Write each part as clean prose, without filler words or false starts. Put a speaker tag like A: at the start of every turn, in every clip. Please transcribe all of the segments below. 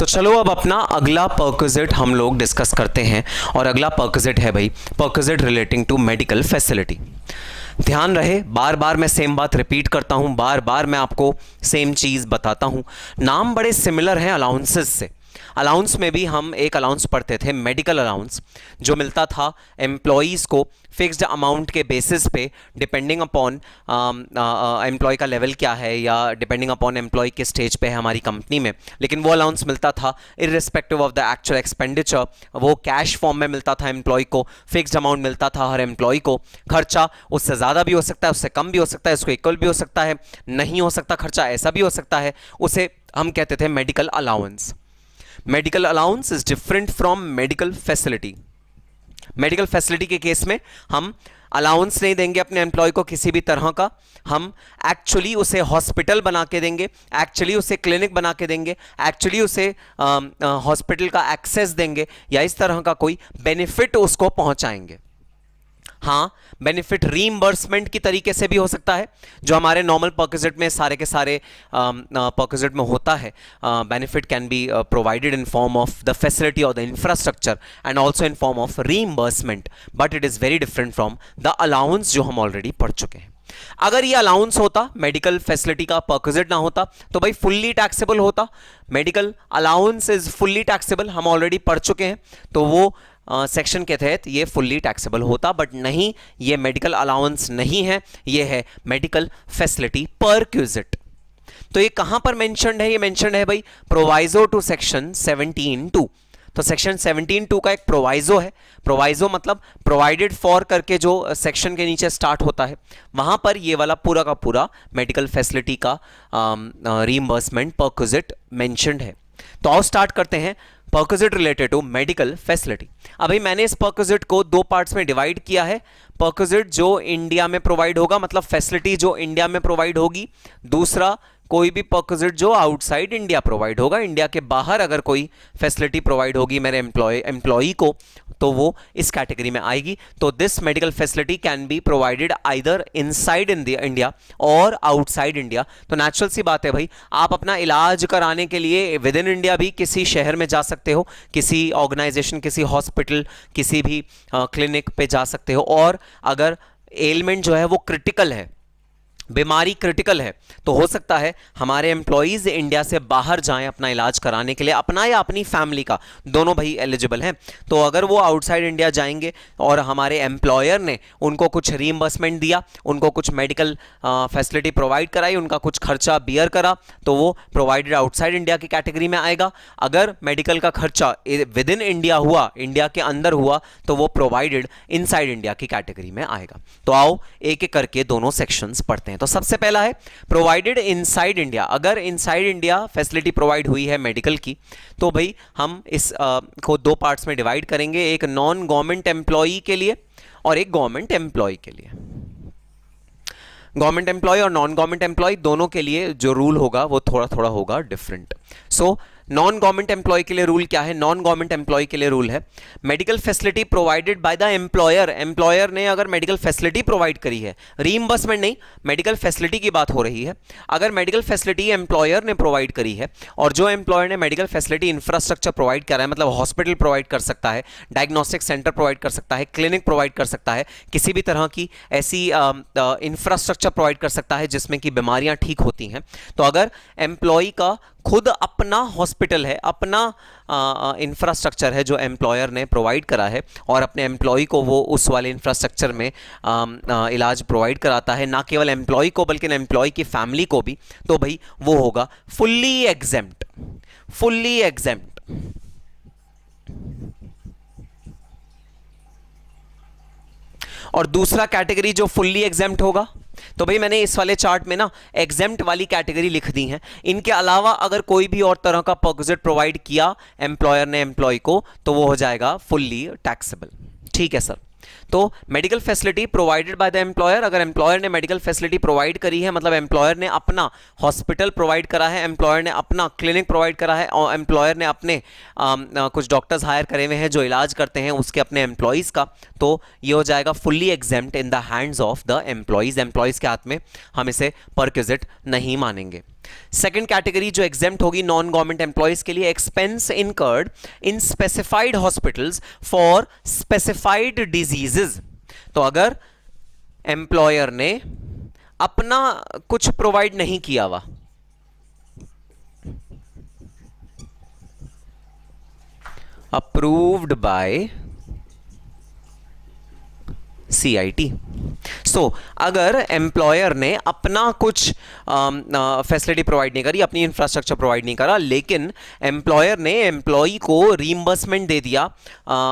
A: तो चलो अब अपना अगला परक्विजिट हम लोग डिस्कस करते हैं और अगला परक्विजिट है भाई perquisite relating to medical facility. ध्यान रहे, बार बार मैं सेम बात रिपीट करता हूं, बार बार मैं आपको सेम चीज़ बताता हूं। नाम बड़े सिमिलर हैं अलाउंसेस से। अलाउंस में भी हम एक अलाउंस पढ़ते थे, मेडिकल अलाउंस, जो मिलता था एम्प्लॉयज़ को फिक्स्ड अमाउंट के बेसिस पे, डिपेंडिंग अपॉन एम्प्लॉय का लेवल क्या है या डिपेंडिंग अपॉन एम्प्लॉय के स्टेज पे है हमारी कंपनी में। लेकिन वो अलाउंस मिलता था irrespective of the actual expenditure, वो कैश फॉर्म में मिलता था एम्प्लॉय को, फिक्स्ड अमाउंट मिलता था हर एम्प्लॉय को। खर्चा उससे ज़्यादा भी हो सकता है, उससे कम भी हो सकता है, उसको इक्वल भी हो सकता है, नहीं हो सकता खर्चा ऐसा भी हो सकता है, उसे हम कहते थे medical allowance. Medical allowance is different from medical facility. Medical facility के केस में हम अलाउंस नहीं देंगे अपने एम्प्लॉय को किसी भी तरह का, हम एक्चुअली उसे हॉस्पिटल बना के देंगे, एक्चुअली उसे क्लिनिक बना के देंगे, एक्चुअली उसे हॉस्पिटल का एक्सेस देंगे या इस तरह का कोई बेनिफिट उसको पहुंचाएंगे। हाँ, बेनिफिट रीइंबर्समेंट की तरीके से भी हो सकता है, जो हमारे नॉर्मल परक्विजिट में सारे के सारे परक्विजिट में होता है। Benefit can be provided in form of the facility और the infrastructure and also in form of reimbursement, but it is very different from the allowance जो हम ऑलरेडी पढ़ चुके हैं। अगर ये अलाउंस होता, मेडिकल फैसिलिटी का परक्विजिट ना होता, तो भाई फुल्ली टैक्सेबल होता। Medical allowance is fully taxable, हम ऑलरेडी पढ़ चुके हैं, तो वो सेक्शन के तहत ये फुल्ली टैक्सेबल होता। बट नहीं, ये मेडिकल अलाउंस नहीं है, ये है मेडिकल फैसिलिटी परक्विजिट। तो ये कहां पर मेंशन्ड है? ये मेंशन्ड है भाई प्रोवाइजो टू सेक्शन 17(2). तो सेक्शन 17(2) का एक प्रोवाइजो है। प्रोवाइजो मतलब प्रोवाइडेड फॉर करके जो सेक्शन के नीचे स्टार्ट होता है, वहां पर ये वाला पूरा का पूरा मेडिकल फैसिलिटी का रीइंबर्समेंट परक्विजिट मेंशन्ड है। तो आओ स्टार्ट करते हैं perquisite related to medical facility. अभी मैंने इस परक्विजिट को दो पार्ट्स में डिवाइड किया है। परक्विजिट जो इंडिया में प्रोवाइड होगा, मतलब फैसिलिटी जो इंडिया में प्रोवाइड होगी, दूसरा कोई भी परक्विजिट जो आउटसाइड इंडिया प्रोवाइड होगा। इंडिया के बाहर अगर कोई फैसिलिटी प्रोवाइड होगी मेरे एम्प्लॉय को, तो वो इस कैटेगरी में आएगी। तो this medical facility can be provided either inside India और आउटसाइड इंडिया। तो नेचुरल सी बात है भाई, आप अपना इलाज कराने के लिए विद इन इंडिया भी किसी शहर में जा सकते हो, किसी ऑर्गेनाइजेशन, किसी हॉस्पिटल, किसी भी क्लिनिक पे जा सकते हो। और अगर एलिमेंट जो है वो क्रिटिकल है, बीमारी क्रिटिकल है, तो हो सकता है हमारे एम्प्लॉयज़ इंडिया से बाहर जाएं अपना इलाज कराने के लिए, अपना या अपनी फैमिली का, दोनों भाई एलिजिबल हैं। तो अगर वो आउटसाइड इंडिया जाएंगे और हमारे एम्प्लॉयर ने उनको कुछ रीइंबर्समेंट दिया, उनको कुछ मेडिकल फैसिलिटी प्रोवाइड कराई, उनका कुछ खर्चा बियर करा, तो वो प्रोवाइडेड आउटसाइड इंडिया की कैटेगरी में आएगा। अगर मेडिकल का खर्चा विद इन इंडिया हुआ, इंडिया के अंदर हुआ, तो वो प्रोवाइडेड इनसाइड इंडिया की कैटेगरी में आएगा। तो आओ एक एक करके दोनों सेक्शंस पढ़ते हैं। तो सबसे पहला है प्रोवाइडेड इनसाइड इंडिया। अगर इनसाइड इंडिया फैसिलिटी प्रोवाइड हुई है मेडिकल की, तो भाई हम इस को दो पार्ट्स में डिवाइड करेंगे, एक नॉन गवर्नमेंट एम्प्लॉई के लिए और एक गवर्नमेंट एम्प्लॉय के लिए। गवर्नमेंट एम्प्लॉय और नॉन गवर्नमेंट एम्प्लॉय दोनों के लिए जो रूल होगा वो थोड़ा थोड़ा होगा different. So non government employee के लिए रूल क्या है? नॉन गवर्नमेंट एम्प्लॉय के लिए रूल है medical facility provided by the employer. Employer ने अगर मेडिकल फैसिलिटी प्रोवाइड करी है, रीइंबर्समेंट नहीं, मेडिकल फैसिलिटी की बात हो रही है। अगर मेडिकल फैसिलिटी एम्प्लॉयर ने प्रोवाइड करी है और जो एम्प्लॉयर ने मेडिकल फैसिलिटी इंफ्रास्ट्रक्चर प्रोवाइड करा है, मतलब हॉस्पिटल प्रोवाइड कर सकता है, डायग्नोस्टिक सेंटर प्रोवाइड कर सकता है, क्लिनिक प्रोवाइड कर सकता है, किसी भी तरह की ऐसी इंफ्रास्ट्रक्चर प्रोवाइड कर सकता है जिसमें कि बीमारियां ठीक होती हैं। तो अगर एम्प्लॉय का खुद अपना हॉस्पिटल है, अपना इंफ्रास्ट्रक्चर है जो एम्प्लॉयर ने प्रोवाइड करा है, और अपने एम्प्लॉय को वो उस वाले इंफ्रास्ट्रक्चर में इलाज प्रोवाइड कराता है, ना केवल एम्प्लॉय को बल्कि एम्प्लॉय की फैमिली को भी, तो भाई वो होगा फुल्ली एग्जेम्प्ट। Fully exempt. और दूसरा कैटेगरी जो फुल्ली एग्जेम्प्ट होगा, तो भाई मैंने इस वाले चार्ट में ना एग्जेम्प्ट वाली कैटेगरी लिख दी है। इनके अलावा अगर कोई भी और तरह का परक्विजिट प्रोवाइड किया एम्प्लॉयर ने एम्प्लॉय को, तो वो हो जाएगा फुल्ली टैक्सेबल। ठीक है सर। तो medical facility provided by the employer, अगर एम्प्लॉयर ने मेडिकल फैसिलिटी प्रोवाइड करी है, मतलब एम्प्लॉयर ने अपना हॉस्पिटल प्रोवाइड करा है, एम्प्लॉयर ने अपना क्लिनिक प्रोवाइड करा है, और एम्प्लॉयर ने अपने कुछ डॉक्टर्स हायर करे हुए हैं जो इलाज करते हैं उसके अपने एम्प्लॉयज़ का, तो ये हो जाएगा fully exempt in the hands of the employees. Employees के हाथ में हम इसे परक्विजिट नहीं मानेंगे। सेकेंड कैटेगरी जो एग्जेम्प्ट होगी नॉन गवर्नमेंट एम्प्लॉयज के लिए, expense incurred in specified hospitals for specified diseases. तो अगर एम्प्लॉयर ने अपना कुछ प्रोवाइड नहीं किया हुआ, अप्रूव्ड बाय CIT। अगर एम्प्लॉयर ने अपना कुछ फैसिलिटी प्रोवाइड नहीं करी, अपनी इंफ्रास्ट्रक्चर प्रोवाइड नहीं करा, लेकिन एम्प्लॉयर ने एम्प्लॉई को रीइंबर्समेंट दे दिया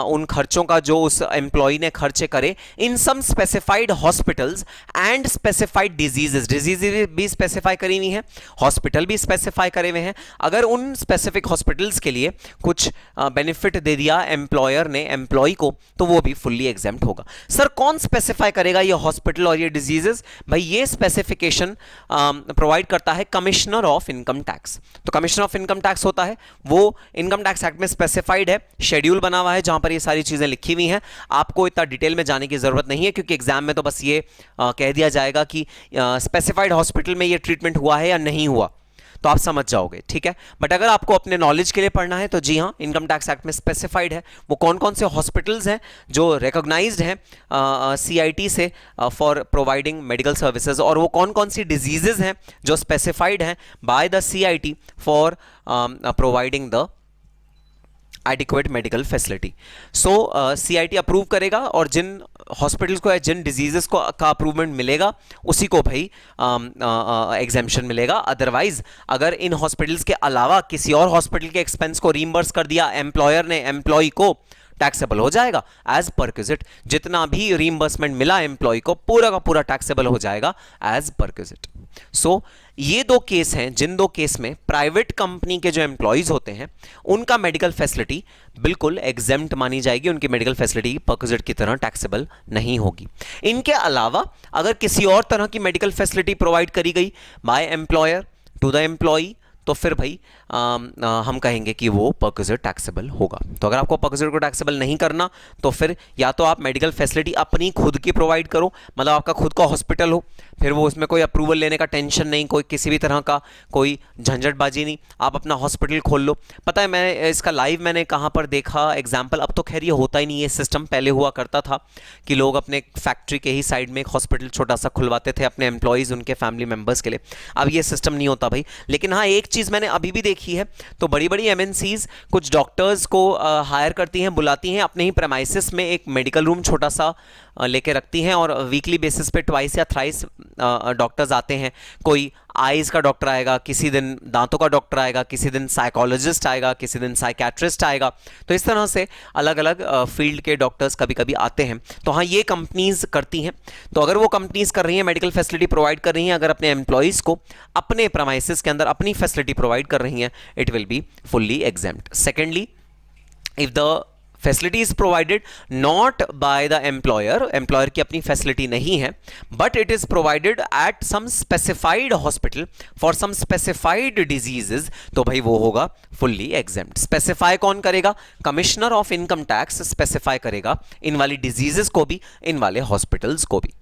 A: उन खर्चों का जो उस एम्प्लॉई ने खर्चे करे in some specified hospitals and specified diseases, disease भी स्पेसिफाई करी हुई हैं, हॉस्पिटल भी स्पेसिफाई करे हुए हैं, अगर उन स्पेसिफिक हॉस्पिटल्स के लिए कुछ बेनिफिट दे दिया एम्प्लॉयर ने एम्प्लॉई को, तो वो भी फुल्ली एग्जेम्प्ट होगा। सर कौन स्पेसिफाई करेगा ये हॉस्पिटल और ये डिजीजेस? भाई ये स्पेसिफिकेशन प्रोवाइड करता है कमिश्नर ऑफ इनकम टैक्स। तो कमिश्नर ऑफ इनकम टैक्स होता है वो इनकम टैक्स एक्ट में स्पेसिफाइड है, शेड्यूल बना हुआ है जहां पर ये सारी चीजें लिखी हुई हैं। आपको इतना डिटेल में जाने की जरूरत नहीं है क्योंकि एग्जाम में तो बस ये कह दिया जाएगा कि स्पेसिफाइड हॉस्पिटल में ये ट्रीटमेंट हुआ है या नहीं हुआ, तो आप समझ जाओगे, ठीक है। बट अगर आपको अपने नॉलेज के लिए पढ़ना है तो जी हाँ, इनकम टैक्स एक्ट में स्पेसिफाइड है वो कौन कौन से हॉस्पिटल्स हैं जो रिकॉग्नाइज्ड हैं CIT से फॉर प्रोवाइडिंग मेडिकल सर्विसेज, और वो कौन कौन सी डिजीजेज हैं जो स्पेसिफाइड हैं by the CIT for providing the adequate medical facility. So CIT approve करेगा और जिन हॉस्पिटल्स को या जिन डिजीजेस को का अप्रूवमेंट मिलेगा उसी को भाई एग्जेम्पशन मिलेगा। अदरवाइज अगर इन हॉस्पिटल्स के अलावा किसी और हॉस्पिटल के एक्सपेंस को रीइंबर्स कर दिया एम्प्लॉयर ने एम्प्लॉय को, टैक्सेबल हो जाएगा एज परक्विजिट। जितना भी रीइंबर्समेंट मिला एम्प्लॉय को पूरा का पूरा टैक्सेबल हो जाएगा एज परक्विजिट। सो ये दो केस हैं जिन दो केस में प्राइवेट कंपनी के जो एम्प्लॉयज होते हैं उनका मेडिकल फैसिलिटी बिल्कुल एग्जेम्प्ट मानी जाएगी, उनकी मेडिकल फैसिलिटी परक्विजिट की तरह टैक्सेबल नहीं होगी। इनके अलावा अगर किसी और तरह की मेडिकल फैसिलिटी प्रोवाइड करी गई by employer to the employee तो फिर भाई हम कहेंगे कि वो परक्विजिट टैक्सेबल होगा। तो अगर आपको परक्विजिट को टैक्सेबल नहीं करना तो फिर या तो आप मेडिकल फैसिलिटी अपनी खुद की प्रोवाइड करो, मतलब आपका खुद का हॉस्पिटल हो, फिर वो उसमें कोई अप्रूवल लेने का टेंशन नहीं, कोई किसी भी तरह का कोई झंझटबाजी नहीं, आप अपना हॉस्पिटल खोल लो। पता है मैं इसका लाइव मैंने कहाँ पर देखा एग्जाम्पल, अब तो खैर ये होता ही नहीं है सिस्टम, पहले हुआ करता था कि लोग अपने फैक्ट्री के ही साइड में एक हॉस्पिटल छोटा सा खुलवाते थे अपने एम्प्लॉयज़ उनके फैमिली मेम्बर्स के लिए। अब ये सिस्टम नहीं होता भाई। लेकिन हाँ, एक चीज़ मैंने अभी भी देखी है, तो बड़ी बड़ी MNCs कुछ डॉक्टर्स को हायर करती हैं, बुलाती हैं अपने ही प्रेमाइसिस में, एक मेडिकल रूम छोटा सा लेके रखती हैं और वीकली बेसिस पे ट्वाइस या थ्राइस डॉक्टर्स आते हैं। कोई आईज का डॉक्टर आएगा, किसी दिन दांतों का डॉक्टर आएगा, किसी दिन साइकोलॉजिस्ट आएगा, किसी दिन साइकेट्रिस्ट आएगा। तो इस तरह से अलग अलग फील्ड के डॉक्टर्स कभी कभी आते हैं। तो हाँ, ये कंपनीज करती हैं। तो अगर वो कंपनीज कर रही हैं, मेडिकल फैसिलिटी प्रोवाइड कर रही हैं, अगर अपने एम्प्लॉयज़ को अपने प्रेमाइसिस के अंदर अपनी फैसिलिटी प्रोवाइड कर रही हैं, it will be fully exempt. Secondly, if the facility is provided not by the employer की अपनी फैसिलिटी नहीं है, but it is provided at some specified hospital for some specified diseases, तो भाई वो होगा फुल्ली एग्जेम्प्ट। स्पेसिफाई कौन करेगा? Commissioner of income tax specify करेगा इन वाली डिजीजेस को भी, इन वाले हॉस्पिटल्स को भी।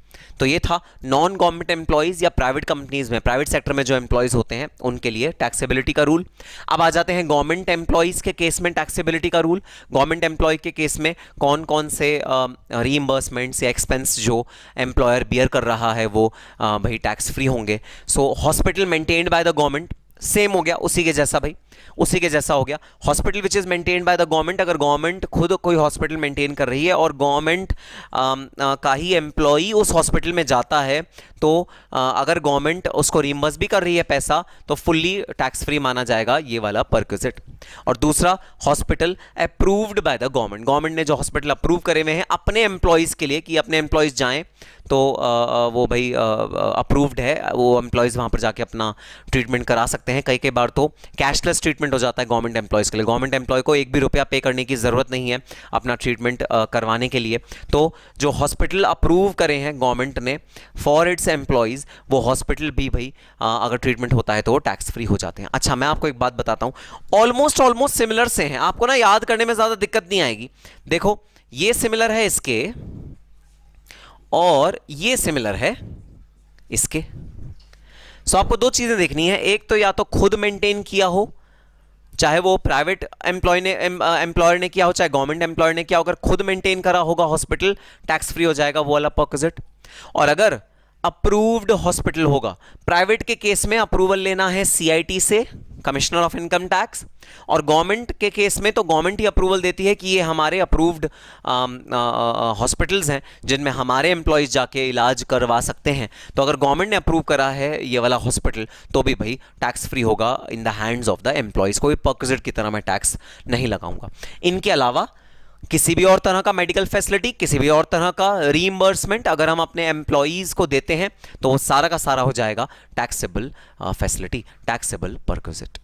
A: तो ये था नॉन गवर्नमेंट एम्प्लॉयज़ या प्राइवेट कंपनीज में, प्राइवेट सेक्टर में जो एम्प्लॉयज़ होते हैं उनके लिए टैक्सेबिलिटी का रूल। अब आ जाते हैं गवर्नमेंट एम्प्लॉयज़ के केस में टैक्सेबिलिटी का रूल। गवर्नमेंट एम्प्लॉय के केस में कौन कौन से रीइंबर्समेंट्स या एक्सपेंस जो एम्प्लॉयर बियर कर रहा है वो भाई टैक्स फ्री होंगे। So hospital maintained by the government, same हो गया, उसी के जैसा भाई, उसी के जैसा हो गया। Hospital which is maintained by the government, अगर गवर्नमेंट खुद कोई हॉस्पिटल मेंटेन कर रही है और गवर्नमेंट का ही एम्प्लॉई उस हॉस्पिटल में जाता है, तो अगर गवर्नमेंट उसको रिइंबर्स भी कर रही है पैसा, तो फुल्ली टैक्स फ्री माना जाएगा ये वाला परक्विजिट। और दूसरा, hospital approved by the government, government ने जो हॉस्पिटल अप्रूव करे हुए हैं अपने एम्प्लॉयज़ के लिए कि अपने एम्प्लॉयज़ जाएं, तो वो भाई अप्रूव्ड है, वो एम्प्लॉयज़ वहाँ पर जाके अपना ट्रीटमेंट करा सकते हैं। कई बार तो कैशलेस ट्रीटमेंट हो जाता है गवर्नमेंट एम्प्लॉयज़ के लिए, गवर्नमेंट एम्प्लॉय को एक भी रुपया पे करने की ज़रूरत नहीं है अपना ट्रीटमेंट करवाने के लिए। तो जो हॉस्पिटल अप्रूव करे हैं गवर्नमेंट ने फॉर इट्स एम्प्लॉयज़, वो हॉस्पिटल भी भाई अगर ट्रीटमेंट होता है तो वो टैक्स फ्री हो जाते हैं। अच्छा, मैं आपको एक बात बताता हूँ, ऑलमोस्ट सिमिलर से हैं, आपको ना याद करने में ज़्यादा दिक्कत नहीं आएगी। देखो, ये सिमिलर है इसके और ये सिमिलर है इसके। सो आपको दो चीजें देखनी है, एक तो या तो खुद मेंटेन किया हो, चाहे वो प्राइवेट एम्प्लॉयर ने किया हो चाहे गवर्नमेंट एम्प्लॉयर ने किया हो, अगर खुद मेंटेन करा होगा हॉस्पिटल, टैक्स फ्री हो जाएगा वो वाला परक्विजिट। और अगर अप्रूव्ड हॉस्पिटल होगा, प्राइवेट के केस में अप्रूवल लेना है सीआईटी से, कमिश्नर ऑफ इनकम टैक्स, और गवर्नमेंट के केस में तो गवर्नमेंट ही अप्रूवल देती है कि ये हमारे अप्रूव्ड हॉस्पिटल्स हैं जिनमें हमारे एम्प्लॉयज जाके इलाज करवा सकते हैं। तो अगर गवर्नमेंट ने अप्रूव करा है ये वाला हॉस्पिटल तो भी भाई टैक्स फ्री होगा in the hands of the employees. कोई परक्विजिट की तरह मैं टैक्स नहीं लगाऊंगा। इनके अलावा किसी भी और तरह का मेडिकल फैसिलिटी, किसी भी और तरह का रीइंबर्समेंट अगर हम अपने एम्प्लॉयज को देते हैं तो वो सारा का सारा हो जाएगा टैक्सेबल फैसिलिटी, टैक्सेबल परक्विजिट।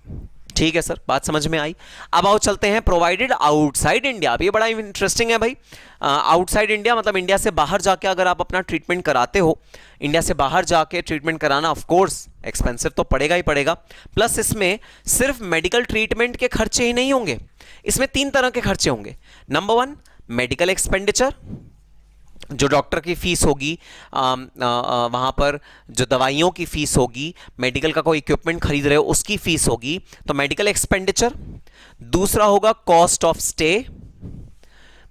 A: ठीक है सर, बात समझ में आई। अब आओ चलते हैं प्रोवाइडेड आउटसाइड इंडिया। अब ये बड़ा इंटरेस्टिंग है भाई। आउटसाइड इंडिया मतलब इंडिया से बाहर जाके अगर आप अपना ट्रीटमेंट कराते हो, इंडिया से बाहर जाके ट्रीटमेंट कराना ऑफ कोर्स एक्सपेंसिव तो पड़ेगा ही पड़ेगा, प्लस इसमें सिर्फ मेडिकल ट्रीटमेंट के खर्चे ही नहीं होंगे, इसमें 3 तरह के खर्चे होंगे। नंबर 1 मेडिकल एक्सपेंडिचर, जो डॉक्टर की फीस होगी, वहाँ पर जो दवाइयों की फीस होगी, मेडिकल का कोई इक्विपमेंट खरीद रहे हो उसकी फीस होगी, तो मेडिकल एक्सपेंडिचर। दूसरा होगा कॉस्ट ऑफ स्टे,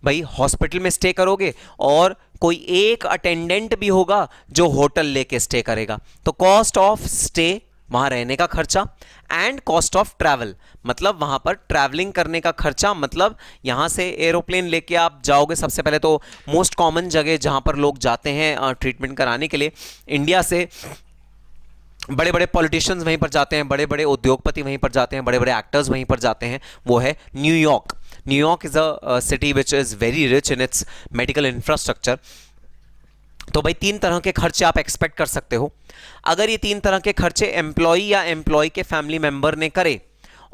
A: भाई हॉस्पिटल में स्टे करोगे और कोई एक अटेंडेंट भी होगा जो होटल लेके स्टे करेगा, तो कॉस्ट ऑफ स्टे, वहां रहने का खर्चा, एंड कॉस्ट ऑफ ट्रैवल, मतलब वहां पर ट्रैवलिंग करने का खर्चा, मतलब यहां से एरोप्लेन लेके आप जाओगे। सबसे पहले तो मोस्ट कॉमन जगह जहां पर लोग जाते हैं ट्रीटमेंट कराने के लिए, इंडिया से बड़े बड़े पॉलिटिशियंस वहीं पर जाते हैं, बड़े बड़े उद्योगपति वहीं पर जाते हैं, बड़े बड़े एक्टर्स वहीं पर जाते हैं, वो है New York. New York is a city which is very rich in its medical infrastructure. तो भाई 3 तरह के खर्चे आप एक्सपेक्ट कर सकते हो। अगर ये 3 तरह के खर्चे एम्प्लॉय या एम्प्लॉय के फैमिली मेंबर ने करे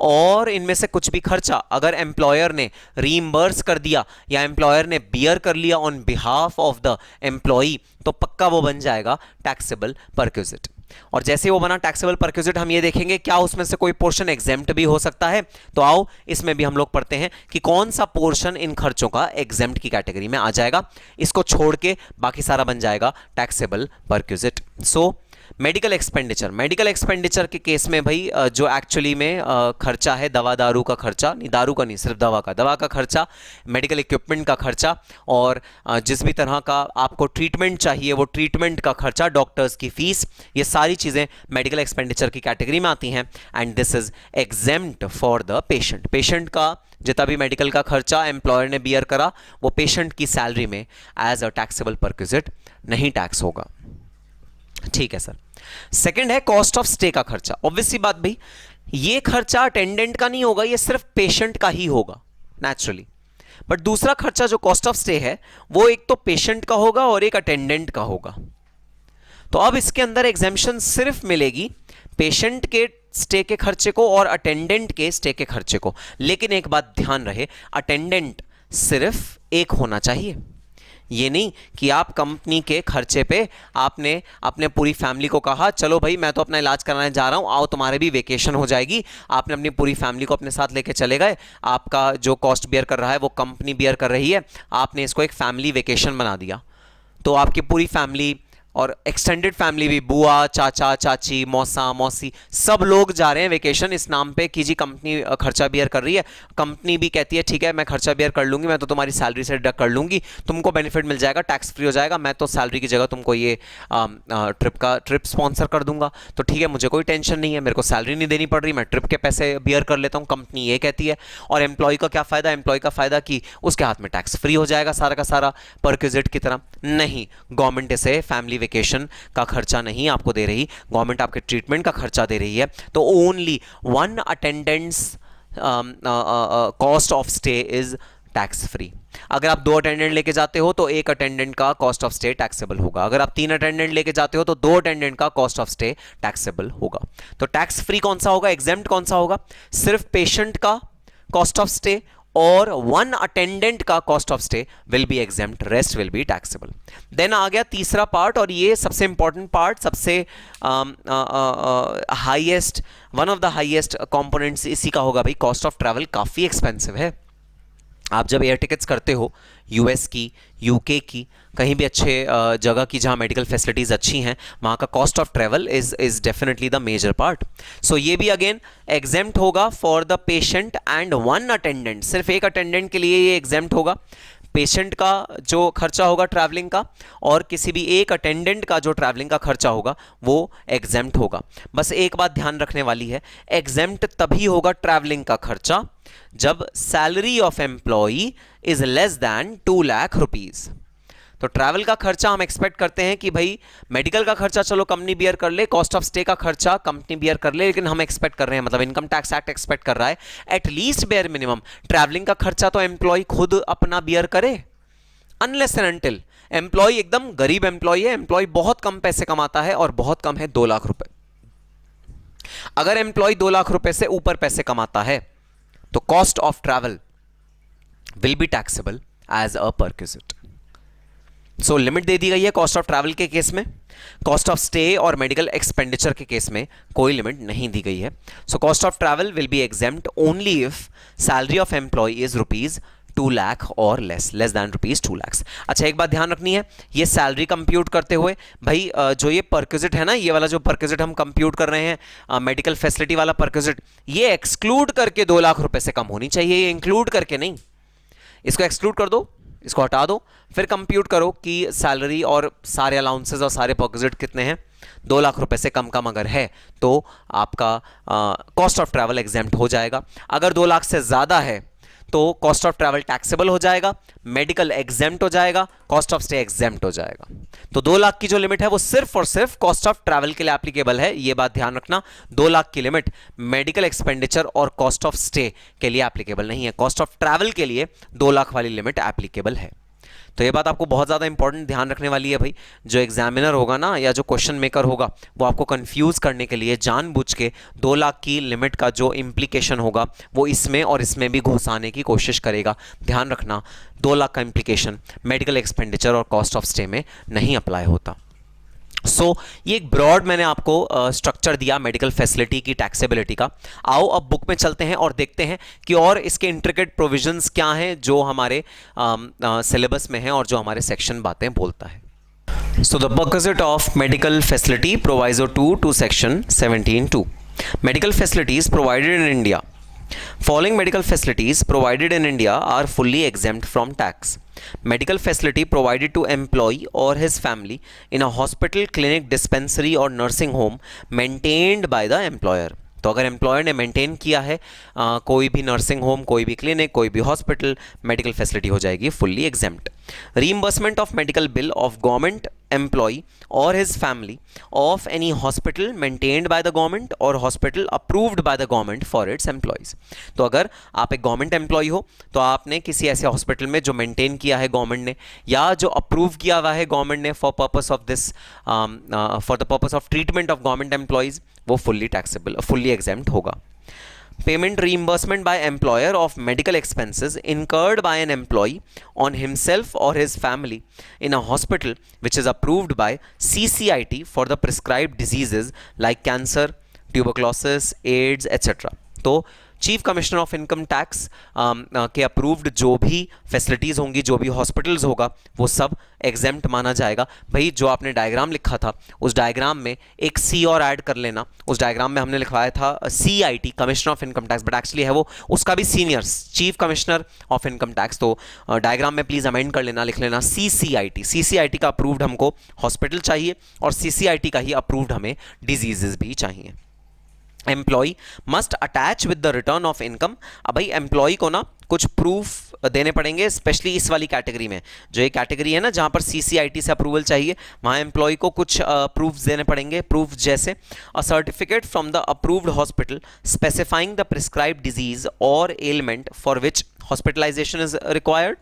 A: और इनमें से कुछ भी खर्चा अगर एम्प्लॉयर ने रीइंबर्स कर दिया या एम्प्लॉयर ने बियर कर लिया on behalf of the employee, तो पक्का वो बन जाएगा टैक्सेबल परक्विजिट। और जैसे वो बना टैक्सेबल परक्विजिट, हम ये देखेंगे क्या उसमें से कोई पोर्शन एग्जेम्प्ट भी हो सकता है। तो आओ इसमें भी हम लोग पढ़ते हैं कि कौन सा पोर्शन इन खर्चों का एग्जेम्प्ट की कैटेगरी में आ जाएगा। इसको छोड़ के बाकी सारा बन जाएगा taxable perquisite. So medical expenditure, medical expenditure के केस में भाई जो एक्चुअली में खर्चा है, दवा दारू का खर्चा, नहीं दारू का नहीं, सिर्फ दवा का खर्चा, मेडिकल इक्विपमेंट का खर्चा, और जिस भी तरह का आपको ट्रीटमेंट चाहिए वो ट्रीटमेंट का खर्चा, डॉक्टर्स की फीस, ये सारी चीज़ें मेडिकल एक्सपेंडिचर की कैटेगरी में आती हैं। And this is exempt for the patient. Patient का जितना भी मेडिकल का खर्चा एम्प्लॉयर ने बियर करा वो पेशेंट की सैलरी में एज अ टैक्सेबल परक्विजिट नहीं टैक्स होगा। ठीक है सर। सेकंड है कॉस्ट ऑफ स्टे का खर्चा। ऑब्वियसली बात भाई, ये खर्चा अटेंडेंट का नहीं होगा, ये सिर्फ पेशेंट का ही होगा नेचुरली। बट दूसरा खर्चा जो कॉस्ट ऑफ स्टे है वो एक तो पेशेंट का होगा और एक अटेंडेंट का होगा। तो अब इसके अंदर एग्जेम्पशन सिर्फ मिलेगी पेशेंट के स्टे के खर्चे को और अटेंडेंट के स्टे के खर्चे को। लेकिन एक बात ध्यान रहे, अटेंडेंट सिर्फ एक होना चाहिए। ये नहीं कि आप कंपनी के खर्चे पे आपने अपने पूरी फैमिली को कहा चलो भाई मैं तो अपना इलाज कराने जा रहा हूँ, आओ तुम्हारे भी वेकेशन हो जाएगी, आपने अपनी पूरी फैमिली को अपने साथ लेके चले गए, आपका जो कॉस्ट बियर कर रहा है वो कंपनी बियर कर रही है, आपने इसको एक फैमिली वेकेशन बना दिया। तो आपकी पूरी फैमिली और एक्सटेंडेड फैमिली भी, बुआ, चाचा, चाची, मौसा, मौसी, सब लोग जा रहे हैं वेकेशन इस नाम पे कि जी कंपनी खर्चा बियर कर रही है। कंपनी भी कहती है ठीक है मैं खर्चा बियर कर लूँगी, मैं तो तुम्हारी सैलरी से डिडक्ट कर लूँगी, तुमको बेनिफिट मिल जाएगा, टैक्स फ्री हो जाएगा, मैं तो सैलरी की जगह तुमको ये ट्रिप स्पॉन्सर कर दूंगा। तो ठीक है मुझे कोई टेंशन नहीं है, मेरे को सैलरी नहीं देनी पड़ रही, मैं ट्रिप के पैसे बियर कर लेता हूँ, कंपनी ये कहती है। और एम्प्लॉय का क्या फ़ायदा? एम्प्लॉय का फ़ायदा कि उसके हाथ में टैक्स फ्री हो जाएगा सारा का सारा परक्विजिट की तरह। नहीं, गवर्नमेंट इसे फैमिली वेकेशन का खर्चा नहीं आपको दे रही, गवर्नमेंट आपके ट्रीटमेंट का खर्चा दे रही है। तो only 1 attendants cost of stay is tax free. अगर आप 2 अटेंडेंट लेके जाते हो तो 1 अटेंडेंट का कॉस्ट ऑफ स्टे टैक्सेबल होगा। अगर आप 3 अटेंडेंट लेके जाते हो तो 2 अटेंडेंट का कॉस्ट ऑफ स्टे टैक्सेबल होगा। तो टैक्स फ्री कौन सा होगा, एग्जेम्प्ट कौन सा होगा? सिर्फ पेशेंट का कॉस्ट ऑफ स्टे और 1 अटेंडेंट का cost of stay will be exempt, rest will be taxable. Then आ गया तीसरा पार्ट, और ये सबसे इंपॉर्टेंट पार्ट, सबसे highest, one of the highest components इसी का होगा भाई, कॉस्ट ऑफ ट्रैवल। काफी एक्सपेंसिव है, आप जब एयर टिकट्स करते हो यूएस की, यूके की, कहीं भी अच्छे जगह की जहाँ मेडिकल फैसिलिटीज़ अच्छी हैं, वहाँ का cost of travel is definitely the major part. So ये भी अगेन एग्जेम्प्ट होगा for the patient and one attendant, सिर्फ एक अटेंडेंट के लिए ये एग्जेम्प्ट होगा। पेशेंट का जो खर्चा होगा ट्रैवलिंग का और किसी भी एक अटेंडेंट का जो ट्रैवलिंग का खर्चा होगा वो एग्जेम्प्ट होगा। बस एक बात ध्यान रखने वाली है, एग्जेम्प्ट तभी होगा ट्रैवलिंग का खर्चा जब salary of employee is less than 2 lakh rupees. तो ट्रैवल का खर्चा हम एक्सपेक्ट करते हैं कि भाई मेडिकल का खर्चा चलो कंपनी बियर कर ले, कॉस्ट ऑफ स्टे का खर्चा कंपनी बियर कर ले, लेकिन हम एक्सपेक्ट कर रहे हैं, मतलब इनकम टैक्स एक्ट एक्सपेक्ट कर रहा है एटलीस्ट बेयर मिनिमम ट्रैवलिंग का खर्चा तो एम्प्लॉय खुद अपना बियर करे। अनलेस एंड अनटिल एम्प्लॉय एकदम गरीब एम्प्लॉय है, एम्प्लॉय बहुत कम पैसे कमाता है और बहुत कम है 2 लाख रुपए। अगर एम्प्लॉय 2 लाख रुपए से ऊपर पैसे कमाता है तो cost of travel will be taxable as a perquisite. So limit दे दी गई है कॉस्ट ऑफ ट्रैवल के केस में, कॉस्ट ऑफ स्टे और मेडिकल एक्सपेंडिचर के केस में कोई लिमिट नहीं दी गई है। So cost of travel will be exempt only if salary of employee is rupees 2 lakh और लेस दैन रुपीज 2 लाख। अच्छा एक बात ध्यान रखनी है, ये सैलरी कंप्यूट करते हुए भाई जो ये परक्विजिट है ना, ये वाला जो परक्विजिट हम कंप्यूट कर रहे हैं मेडिकल फैसिलिटी वाला परक्विजिट, ये एक्सक्लूड करके 2 लाख रुपए से कम होनी चाहिए, ये इंक्लूड करके नहीं। इसको एक्सक्लूड कर दो, इसको हटा दो, फिर कंप्यूट करो कि सैलरी और सारे अलाउंसेस और सारे परक्विजिट कितने हैं। 2 लाख रुपए से कम अगर है तो आपका कॉस्ट ऑफ ट्रैवल एग्जेम्प्ट हो जाएगा। अगर 2 लाख से ज़्यादा है तो कॉस्ट ऑफ ट्रैवल टैक्सेबल हो जाएगा, मेडिकल एग्जेम्प्ट हो जाएगा, कॉस्ट ऑफ स्टे एग्जेम्प्ट हो जाएगा। तो 2 लाख की जो लिमिट है वो सिर्फ और सिर्फ कॉस्ट ऑफ ट्रैवल के लिए एप्लीकेबल है, ये बात ध्यान रखना। 2 लाख की लिमिट मेडिकल एक्सपेंडिचर और कॉस्ट ऑफ स्टे के लिए एप्लीकेबल नहीं है, कॉस्ट ऑफ ट्रैवल के लिए 2 लाख वाली लिमिट एप्लीकेबल है। तो ये बात आपको बहुत ज़्यादा इंपॉर्टेंट ध्यान रखने वाली है भाई। जो एग्जामिनर होगा ना या जो क्वेश्चन मेकर होगा वो आपको कंफ्यूज करने के लिए जानबूझ के 2 लाख की लिमिट का जो इम्प्लीकेशन होगा वो इसमें और इसमें भी घुसाने की कोशिश करेगा। ध्यान रखना 2 लाख का इम्प्लीकेशन मेडिकल एक्सपेंडिचर और कॉस्ट ऑफ स्टे में नहीं अप्लाई होता। ये एक ब्रॉड मैंने आपको स्ट्रक्चर दिया मेडिकल फैसिलिटी की टैक्सेबिलिटी का। आओ अब बुक में चलते हैं और देखते हैं कि और इसके इंट्रिकेट प्रोविजंस क्या हैं जो हमारे सिलेबस में हैं और जो हमारे सेक्शन बातें बोलता है। So the perquisite of medical facility proviso 2 to section 17(2). Medical facilities provided in India. Following medical facilities provided in India are fully exempt from tax. Medical facility provided to employee or his family in a hospital, clinic, dispensary or nursing home maintained by the employer. तो अगर employer ने maintain किया है कोई भी nursing home, कोई भी clinic, कोई भी हॉस्पिटल, मेडिकल फैसिलिटी हो जाएगी fully exempt. Reimbursement of medical bill of government employee और his family of any hospital maintained by the government और hospital approved by the government for its employees. तो अगर आप एक गवर्नमेंट एम्प्लॉय हो तो आपने किसी ऐसे हॉस्पिटल में जो मेंटेन किया है गवर्नमेंट ने या जो अप्रूव किया हुआ है गवर्नमेंट ने for purpose of this for the purpose of treatment of government employees, वो फुल्ली टैक्सेबल, फुल्ली एग्जेम्प्ट होगा। Payment reimbursement by employer of medical expenses incurred by an employee on himself or his family in a hospital which is approved by CCIT for the prescribed diseases like cancer, tuberculosis, AIDS, etc. तो chief commissioner of income tax के approved जो भी facilities होंगी, जो भी hospitals होगा, वो सब एग्जेम्प्ट माना जाएगा। भाई जो आपने डायग्राम लिखा था उस डायग्राम में एक सी और ऐड कर लेना। उस डायग्राम में हमने लिखवाया था CIT commissioner of income tax, but actually है वो उसका भी seniors chief commissioner of income tax. तो डायग्राम में प्लीज़ अमेंड कर लेना, लिख लेना CCIT का अप्रूव्ड हमको हॉस्पिटल चाहिए और CCIT का ही अप्रूव्ड हमें डिजीजेज भी चाहिए। Employee must attach with the return of income. अब भाई एम्प्लॉय को ना कुछ प्रूफ देने पड़ेंगे, स्पेशली इस वाली कैटेगरी में। जो ये कैटेगरी है ना जहाँ पर CCIT से अप्रूवल चाहिए, वहाँ एम्प्लॉय को कुछ प्रूफ्स देने पड़ेंगे। प्रूफ जैसे a certificate from the approved hospital specifying the prescribed disease और ailment for which hospitalisation is required.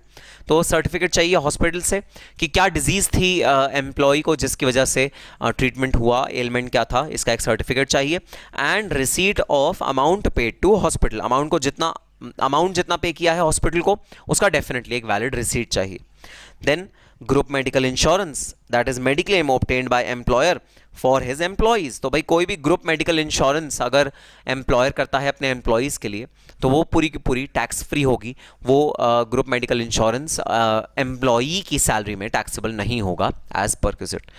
A: तो सर्टिफिकेट चाहिए हॉस्पिटल से कि क्या डिजीज़ थी एम्प्लॉय को जिसकी वजह से ट्रीटमेंट हुआ, एलिमेंट क्या था, इसका एक सर्टिफिकेट चाहिए। And receipt of amount paid to hospital, amount जितना पे किया है हॉस्पिटल को उसका डेफिनेटली एक वैलिड रिसीट चाहिए। Then group medical insurance that is mediclaim obtained by employer for his employees. तो भाई कोई भी ग्रुप मेडिकल इंश्योरेंस अगर एम्प्लॉयर करता है अपने एम्प्लॉयज़ के लिए तो वो पूरी की पूरी टैक्स फ्री होगी। वो ग्रुप मेडिकल इंश्योरेंस एम्प्लॉई की सैलरी में टैक्सेबल नहीं होगा as per gazette.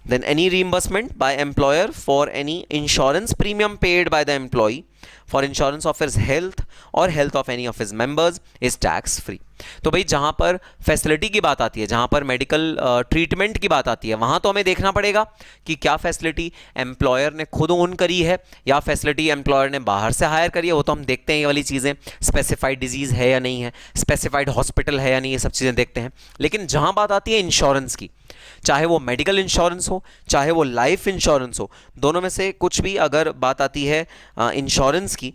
A: Then any reimbursement by employer for any insurance premium paid by the employee for insurance of his health or health of any of his members is tax free। तो भाई जहाँ पर facility की बात आती है, जहाँ पर मेडिकल ट्रीटमेंट की बात आती है, वहाँ तो हमें देखना पड़ेगा कि क्या फैसिलिटी एम्प्लॉयर ने खुद ओन करी है या फैसिलिटी एम्प्लॉयर ने बाहर से हायर करी है। वो तो हम देखते हैं ये वाली चीज़ें, स्पेसिफाइड डिजीज़ है या नहीं है, स्पेसिफाइड हॉस्पिटल है या नहीं, ये सब चीज़ें देखते हैं। लेकिन जहाँ बात आती है इंश्योरेंस की, चाहे वो मेडिकल इंश्योरेंस हो चाहे वो लाइफ इंश्योरेंस हो, दोनों में से कुछ भी अगर बात आती है इंश्योरेंस की,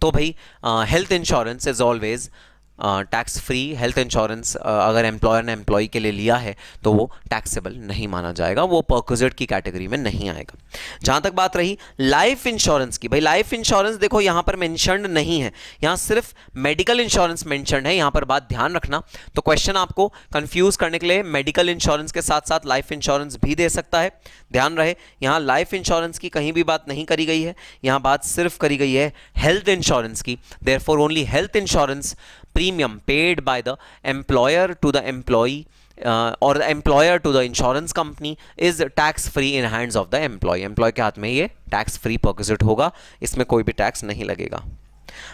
A: तो भाई health insurance is always tax free. Health insurance अगर एम्प्लॉयर ने एम्प्लॉई के लिए लिया है तो वो टैक्सेबल नहीं माना जाएगा, वो परक्विजिट की कैटेगरी में नहीं आएगा। जहाँ तक बात रही लाइफ इंश्योरेंस की, भाई लाइफ इंश्योरेंस देखो यहाँ पर मेंशन्ड नहीं है, यहाँ सिर्फ मेडिकल इंश्योरेंस मेंशन्ड है। यहाँ पर बात ध्यान रखना, तो क्वेश्चन आपको कंफ्यूज करने के लिए मेडिकल इंश्योरेंस के साथ साथ लाइफ इंश्योरेंस भी दे सकता है। ध्यान रहे यहाँ लाइफ इंश्योरेंस की कहीं भी बात नहीं करी गई है, यहाँ बात सिर्फ करी गई है हेल्थ इंश्योरेंस की। Therefore only health insurance premium paid by the employer to the employee or the employer to the insurance company is tax free in hands of the employee। Employee के हाथ में ये टैक्स फ्री परक्विजिट होगा, इसमें कोई भी tax नहीं लगेगा।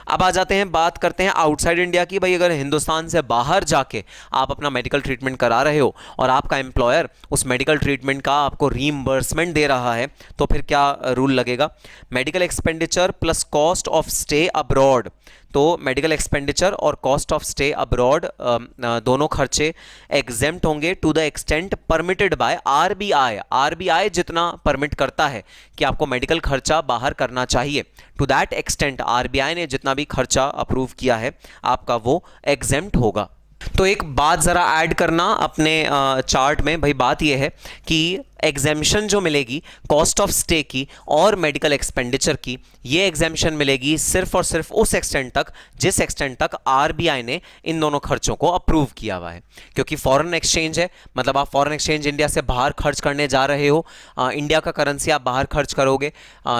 A: अब आ जाते हैं, बात करते हैं आउटसाइड इंडिया की। भाई अगर हिंदुस्तान से बाहर जाके आप अपना मेडिकल ट्रीटमेंट करा रहे हो और आपका एम्प्लॉयर उस मेडिकल ट्रीटमेंट का आपको रीइंबर्समेंट दे रहा है, तो फिर क्या रूल लगेगा? Medical expenditure plus cost of stay abroad. तो मेडिकल एक्सपेंडिचर और कॉस्ट ऑफ स्टे अब्रॉड दोनों खर्चे एग्जेम्प्ट होंगे to the extent permitted by RBI. RBI जितना परमिट करता है कि आपको मेडिकल खर्चा बाहर करना चाहिए, टू दैट एक्सटेंट आरबीआई ने जितना भी खर्चा अप्रूव किया है आपका वो एग्जेम्प्ट होगा। तो एक बात ज़रा ऐड करना अपने चार्ट में, भाई बात यह है कि एग्जेम्पशन जो मिलेगी कॉस्ट ऑफ स्टे की और मेडिकल एक्सपेंडिचर की, ये एग्जेम्पशन मिलेगी सिर्फ और सिर्फ उस एक्सटेंट तक जिस एक्सटेंट तक आरबीआई ने इन दोनों खर्चों को अप्रूव किया हुआ है। क्योंकि फॉरेन एक्सचेंज है, मतलब आप फॉरेन एक्सचेंज इंडिया से बाहर खर्च करने जा रहे हो, इंडिया का करेंसी आप बाहर खर्च करोगे,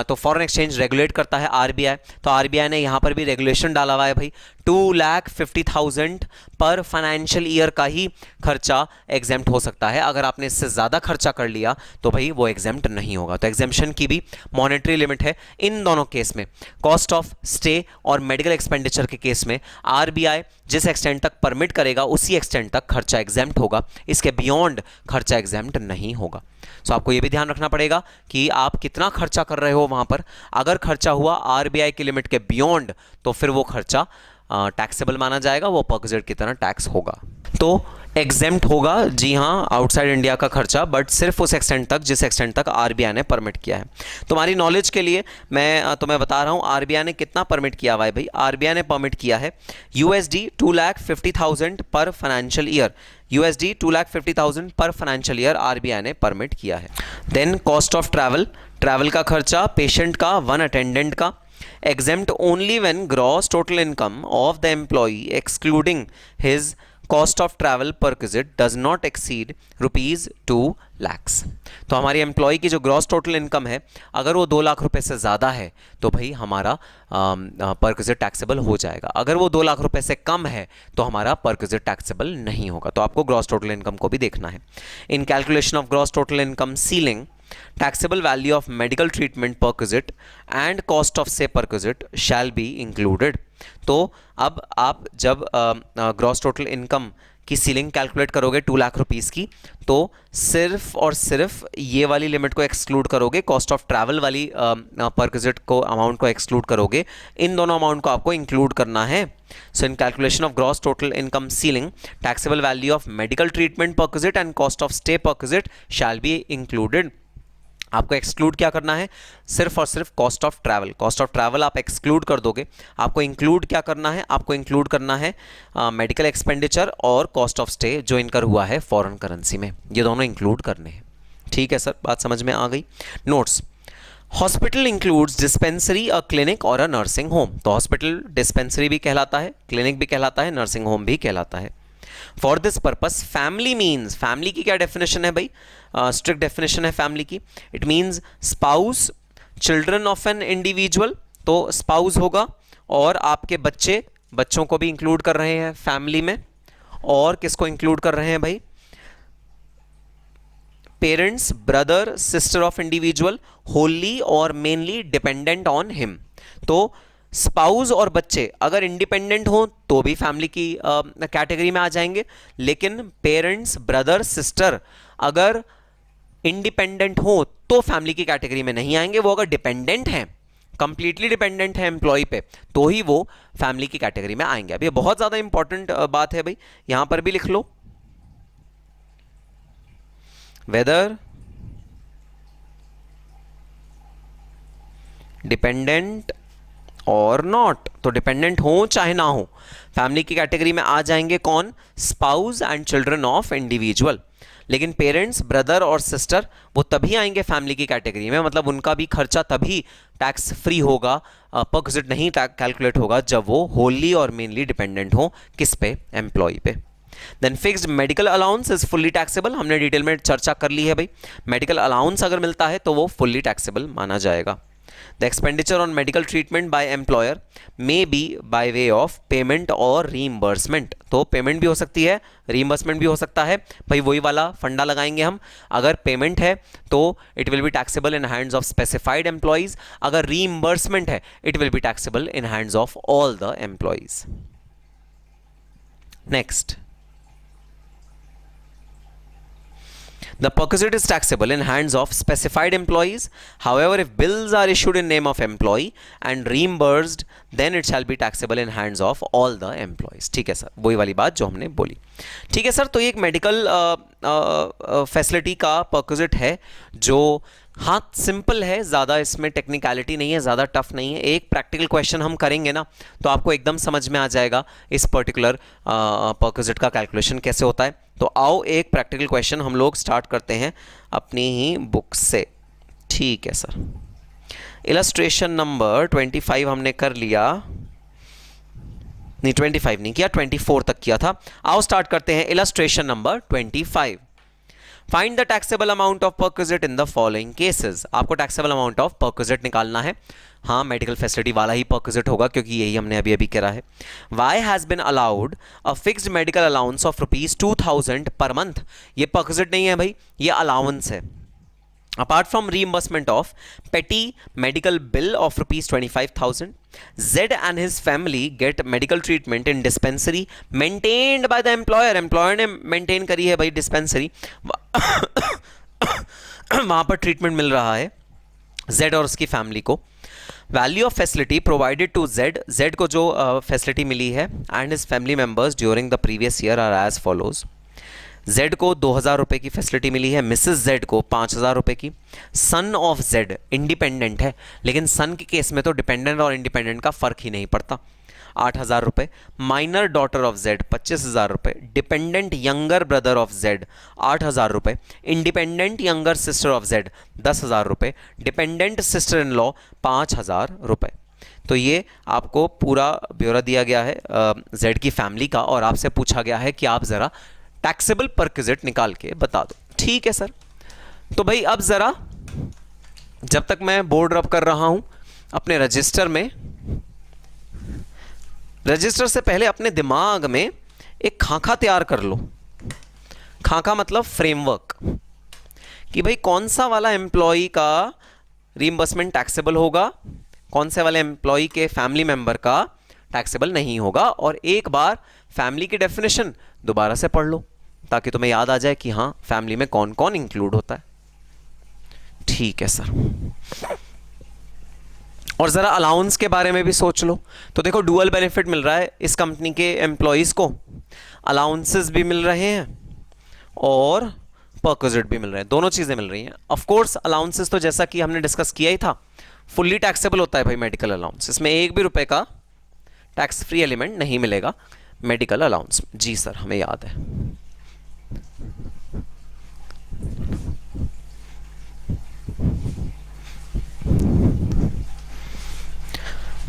A: तो फॉरेन एक्सचेंज रेगुलेट करता है आरबीआई। तो आरबीआई ने यहाँ पर भी रेगुलेशन डाला हुआ है भाई 2,50,000 पर फाइनेंशियल ईयर का ही खर्चा एग्जेम्प्ट हो सकता है। अगर आपने इससे ज़्यादा खर्चा कर लिया तो भाई वो एग्जेम्प्ट नहीं होगा। तो एग्जेम्पशन की भी मॉनेटरी लिमिट है इन दोनों केस में, कॉस्ट ऑफ स्टे और मेडिकल एक्सपेंडिचर के केस में आरबीआई जिस एक्सटेंट तक परमिट करेगा उसी एक्सटेंट तक खर्चा एग्जेम्प्ट होगा, इसके बियॉन्ड खर्चा एग्जेम्प्ट नहीं होगा। सो आपको ये भी ध्यान रखना पड़ेगा कि आप कितना खर्चा कर रहे हो वहाँ पर। अगर खर्चा हुआ आरबीआई की लिमिट के बियॉन्ड तो फिर वो खर्चा टैक्सेबल माना जाएगा, वो परक्विजिट की तरह टैक्स होगा। तो एग्जेम्प्ट होगा जी हाँ आउटसाइड इंडिया का खर्चा, बट सिर्फ उस एक्सटेंट तक जिस एक्सटेंट तक आरबीआई ने परमिट किया है। तुम्हारी नॉलेज के लिए मैं तुम्हें बता रहा हूँ आरबीआई ने कितना परमिट किया हुआ है भाई। आरबीआई ने परमिट किया है USD 2,50,000 per financial year, USD 2,50,000 per financial year RBI ने परमिट किया है। Then cost of travel, travel का खर्चा पेशेंट का, वन अटेंडेंट का, exempt only when gross total income of the employee excluding his cost of travel per visit does not exceed rupees 2 lakhs। तो हमारी employ की जो ग्रॉस टोटल इनकम है अगर वो 2 लाख रुपए से ज़्यादा है तो भाई हमारा पर विजिट टैक्सेबल हो जाएगा। अगर वो 2 लाख रुपए से कम है तो हमारा पर विजिट टैक्सेबल नहीं होगा। तो आपको ग्रॉस टोटल इनकम को भी देखना है। इन calculation of gross total income ceiling taxable value of medical treatment per visit and cost of stay per visit shall be included। तो अब आप जब ग्रॉस टोटल इनकम की सीलिंग कैलकुलेट करोगे 2 लाख रुपीस की, तो सिर्फ और सिर्फ ये वाली लिमिट को एक्सक्लूड करोगे, कॉस्ट ऑफ ट्रैवल वाली पर विजिट को अमाउंट को एक्सक्लूड करोगे, इन दोनों अमाउंट को आपको इंक्लूड करना है। So in calculation of gross total income ceiling taxable value of medical treatment per visit and cost of stay per visit shall be included. आपको एक्सक्लूड क्या करना है? सिर्फ और सिर्फ cost of travel. Cost of travel आप exclude कर दोगे। आपको इंक्लूड क्या करना है? आपको इंक्लूड करना है मेडिकल एक्सपेंडिचर और कॉस्ट ऑफ स्टे जो इनकर हुआ है फॉरेन करेंसी में, ये दोनों इंक्लूड करने हैं। ठीक है सर, बात समझ में आ गई। नोट्स, हॉस्पिटल इंक्लूड्स डिस्पेंसरी, अ क्लिनिक और अ नर्सिंग होम। तो हॉस्पिटल डिस्पेंसरी भी कहलाता है, क्लिनिक भी कहलाता है, नर्सिंग होम भी कहलाता है। For this purpose family means, family की क्या डेफिनेशन है भाई? स्ट्रिक्ट डेफिनेशन है फैमिली की। It means spouse, children of an individual, तो स्पाउस होगा और आपके बच्चे, बच्चों को भी इंक्लूड कर रहे हैं फैमिली में, और किसको इंक्लूड कर रहे हैं भाई, parents, brother, sister of individual, Holi और मेनली डिपेंडेंट ऑन हिम। तो स्पाउस और बच्चे अगर इंडिपेंडेंट हो तो भी फैमिली की कैटेगरी में आ जाएंगे, लेकिन पेरेंट्स, ब्रदर, सिस्टर अगर इंडिपेंडेंट हो तो फैमिली की कैटेगरी में नहीं आएंगे। वो अगर डिपेंडेंट हैं, कंप्लीटली डिपेंडेंट है एम्प्लॉय पे, तो ही वो फैमिली की कैटेगरी में आएंगे। अब ये बहुत ज़्यादा इंपॉर्टेंट बात है भाई, यहां पर भी लिख लो, वेदर डिपेंडेंट और नॉट। तो डिपेंडेंट हो चाहे ना हो, फैमिली की कैटेगरी में आ जाएंगे कौन, spouse and children of individual. लेकिन पेरेंट्स, ब्रदर और सिस्टर वो तभी आएंगे फैमिली की कैटेगरी में, मतलब उनका भी खर्चा तभी टैक्स फ्री होगा, परक्विजिट नहीं कैलकुलेट होगा, जब वो होली और मेनली डिपेंडेंट हो किस पे, एम्प्लॉय पे। Then fixed medical allowance is fully taxable, हमने डिटेल में चर्चा कर ली है भाई। मेडिकल अलाउंस अगर मिलता है तो वो फुल्ली टैक्सेबल माना जाएगा। The expenditure on medical treatment by employer may be by way of payment और रीइंबर्समेंट। तो पेमेंट भी हो सकती है, रीइंबर्समेंट भी हो सकता है भाई, वही वाला फंडा लगाएंगे हम। अगर पेमेंट है तो it will be taxable in hands of specified employees, अगर रीइंबर्समेंट है it will be taxable in hands of all the employees. Next, the perquisite is taxable in hands of specified employees. However, if bills are issued in name of employee and reimbursed, then it shall be taxable in hands of all the employees. ठीक है sir, वही वाली बात जो हमने बोली। ठीक है सर, तो ये एक मेडिकल फैसिलिटी का perquisite है जो हाँ सिंपल है, ज़्यादा इसमें टेक्निकलिटी नहीं है, ज़्यादा टफ नहीं है। एक प्रैक्टिकल क्वेश्चन हम करेंगे ना तो आपको एकदम समझ में आ जाएगा इस पर्टिकुलर परक्विजिट का कैलकुलेशन कैसे होता है। तो आओ एक प्रैक्टिकल क्वेश्चन हम लोग स्टार्ट करते हैं अपनी ही बुक से। ठीक है सर, इलस्ट्रेशन नंबर 25 हमने कर लिया, नहीं 25 नहीं किया, 24 तक किया था। आओ स्टार्ट करते हैं illustration number 25। Find the taxable amount of perquisite in the following cases. आपको टैक्सेबल अमाउंट ऑफ परक्विजिट निकालना है। हाँ, मेडिकल फैसिलिटी वाला ही परक्विजिट होगा क्योंकि यही हमने अभी अभी करा है। Y has been allowed a fixed medical allowance of ₹2000 per month. ये परक्विजिट नहीं है भाई, ये अलाउंस है। Apart from reimbursement of petty medical bill of ₹25,000, Z and his family get medical treatment in dispensary maintained by the employer. Employer ने maintain करी है भाई dispensary, वहाँ पर treatment मिल रहा है Z और उसकी family को। Value of facility provided to Z, Z को जो facility मिली है and his family members during the previous year are as follows. Z को 2000 रुपये की फैसिलिटी मिली है, मिसेस Z को 5000 रुपये की। सन ऑफ Z इंडिपेंडेंट है, लेकिन सन के केस में तो डिपेंडेंट और इंडिपेंडेंट का फर्क ही नहीं पड़ता, 8000 रुपये। माइनर डॉटर ऑफ Z 25000 रुपये। Dependent younger brother of Z 8000 रुपये। Independent younger sister of Z 10000 रुपये। डिपेंडेंट सिस्टर इन लॉ 5000 रुपये। तो ये आपको पूरा ब्यौरा दिया गया है Z की फैमिली का, और आपसे पूछा गया है कि आप ज़रा टैक्सेबल परक्विजिट निकाल के बता दो। ठीक है सर, तो भाई अब ज़रा जब तक मैं बोर्ड रब कर रहा हूं अपने रजिस्टर में, रजिस्टर से पहले अपने दिमाग में एक खाका तैयार कर लो। खाका मतलब फ्रेमवर्क, कि भाई कौन सा वाला एम्प्लॉय का रीइंबर्समेंट टैक्सेबल होगा, कौन से वाले एम्प्लॉय के फैमिली मेंबर का टैक्सेबल नहीं होगा। और एक बार फैमिली की डेफिनेशन दोबारा से पढ़ लो ताकि तुम्हें याद आ जाए कि हाँ फैमिली में कौन कौन इंक्लूड होता है। ठीक है सर, और ज़रा अलाउंस के बारे में भी सोच लो। तो देखो डुअल बेनिफिट मिल रहा है इस कंपनी के एम्प्लॉयज़ को, अलाउंसेस भी मिल रहे हैं और परक्विजिट भी मिल रहे हैं, दोनों चीज़ें मिल रही हैं। ऑफ कोर्स अलाउंसेस तो जैसा कि हमने डिस्कस किया ही था फुल्ली टैक्सेबल होता है भाई मेडिकल अलाउंस, इसमें एक भी रुपए का टैक्स फ्री एलिमेंट नहीं मिलेगा मेडिकल अलाउंस। जी सर, हमें याद है।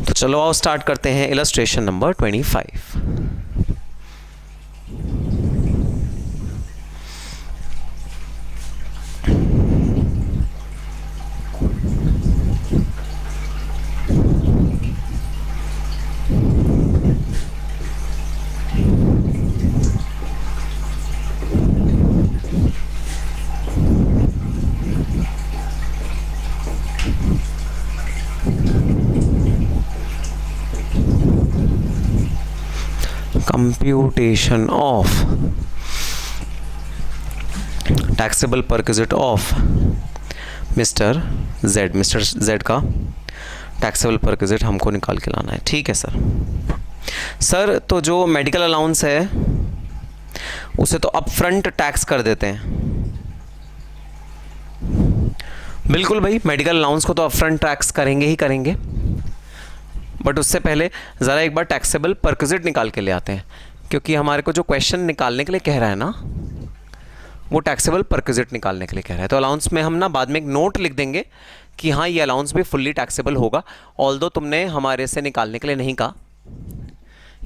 A: तो चलो आओ स्टार्ट करते हैं illustration number 25। Computation of taxable perquisite of mister Z का टैक्सेबल परक्विजिट हमको निकाल के लाना है। ठीक है सर तो जो मेडिकल अलाउंस है उसे तो अपफ्रंट टैक्स कर देते हैं। बिल्कुल भाई, मेडिकल अलाउंस को तो अपफ्रंट टैक्स करेंगे ही करेंगे, बट उससे पहले ज़रा एक बार टैक्सेबल परक्विजिट निकाल के ले आते हैं, क्योंकि हमारे को जो क्वेश्चन निकालने के लिए कह रहा है ना वो टैक्सेबल परक्विजिट निकालने के लिए कह रहा है। तो अलाउंस में हम ना बाद में एक नोट लिख देंगे कि हाँ ये अलाउंस भी फुल्ली टैक्सेबल होगा, ऑल्दो तुमने हमारे से निकालने के लिए नहीं कहा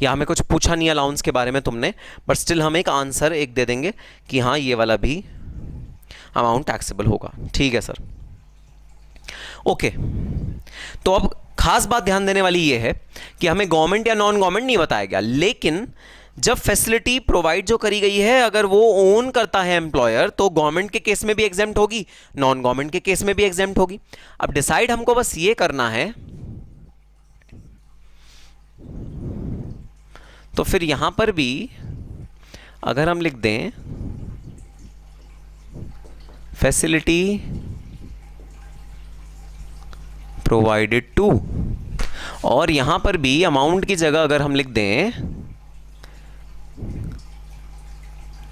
A: या हमें कुछ पूछा नहीं अलाउंस के बारे में तुमने, बट स्टिल हम एक आंसर एक दे देंगे कि हाँ ये वाला भी अमाउंट टैक्सेबल होगा। ठीक है सर, ओके। तो अब खास बात ध्यान देने वाली ये है कि हमें गवर्नमेंट या नॉन गवर्नमेंट नहीं बताया गया, लेकिन जब फैसिलिटी प्रोवाइड जो करी गई है अगर वो ओन करता है एम्प्लॉयर तो गवर्नमेंट के केस में भी एग्जेम्प्ट होगी, नॉन गवर्नमेंट के केस में भी एग्जेम्प्ट होगी। अब डिसाइड हमको बस ये करना है, तो फिर यहां पर भी अगर हम लिख दें फैसिलिटी प्रोवाइडेड टू, और यहां पर भी अमाउंट की जगह अगर हम लिख दें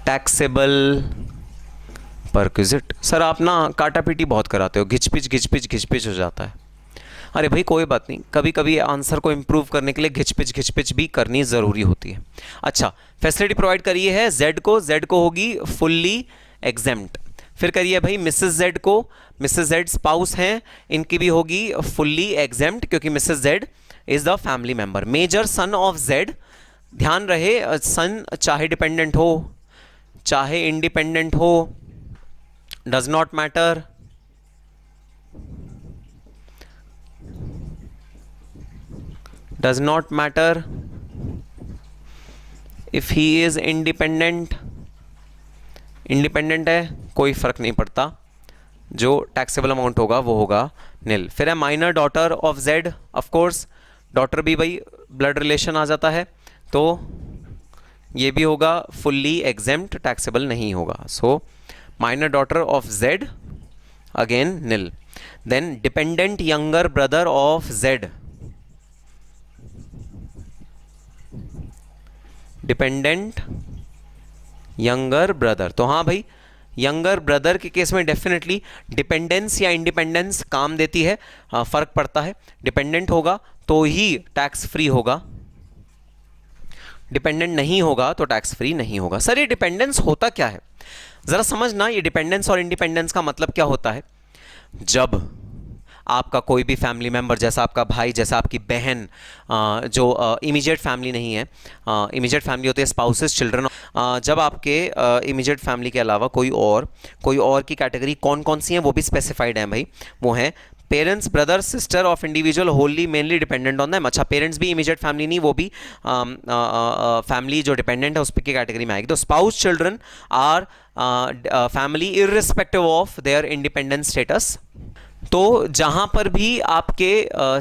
A: टैक्सेबल परक्विजिट। सर आप ना काटा पीटी बहुत कराते हो, घिचपिच हो जाता है। अरे भाई कोई बात नहीं, कभी कभी आंसर को इम्प्रूव करने के लिए घिचपिच भी करनी ज़रूरी होती है। अच्छा, फैसिलिटी प्रोवाइड करिए है जेड को होगी फुल्ली एग्जेम्प्ट। फिर करिए भाई मिसेस जेड स्पाउस हैं, इनकी भी होगी फुल्ली एग्जेम्प्ट क्योंकि Mrs Z is the family member. Major son of Z, ध्यान रहे सन चाहे डिपेंडेंट हो चाहे इंडिपेंडेंट हो, does not matter. Does not matter if he is independent है कोई फर्क नहीं पड़ता, जो टैक्सेबल अमाउंट होगा वो होगा नील। फिर है minor daughter of Z, of course daughter भी भाई ब्लड रिलेशन आ जाता है तो ये भी होगा फुल्ली एग्जेम्प्ट, टैक्सेबल नहीं होगा। So minor daughter of Z again nil. Then dependent younger brother of Z, dependent younger brother, तो हाँ भाई यंगर ब्रदर के केस में डेफिनेटली डिपेंडेंस या इंडिपेंडेंस काम देती है, फर्क पड़ता है। डिपेंडेंट होगा तो ही टैक्स फ्री होगा, डिपेंडेंट नहीं होगा तो टैक्स फ्री नहीं होगा। सर ये डिपेंडेंस होता क्या है, जरा समझना, ये डिपेंडेंस और इंडिपेंडेंस का मतलब क्या होता है। जब आपका कोई भी फैमिली मेम्बर, जैसा आपका भाई, जैसा आपकी बहन, जो इमीडिएट फैमिली नहीं है, इमीडिएट फैमिली होती है स्पाउसेस, चिल्ड्रन, जब आपके इमीडिएट फैमिली के अलावा कोई और की कैटेगरी कौन कौन सी हैं वो भी स्पेसिफाइड है भाई, वो हैं parents, brother, sister of individual Holi mainly dependent on them. अच्छा, पेरेंट्स भी इमीडिएट फैमिली नहीं, वो भी फैमिली जो डिपेंडेंट है उस पर की कैटेगरी में आएगी। तो spouse children are family irrespective of their independent status. तो जहां पर भी आपके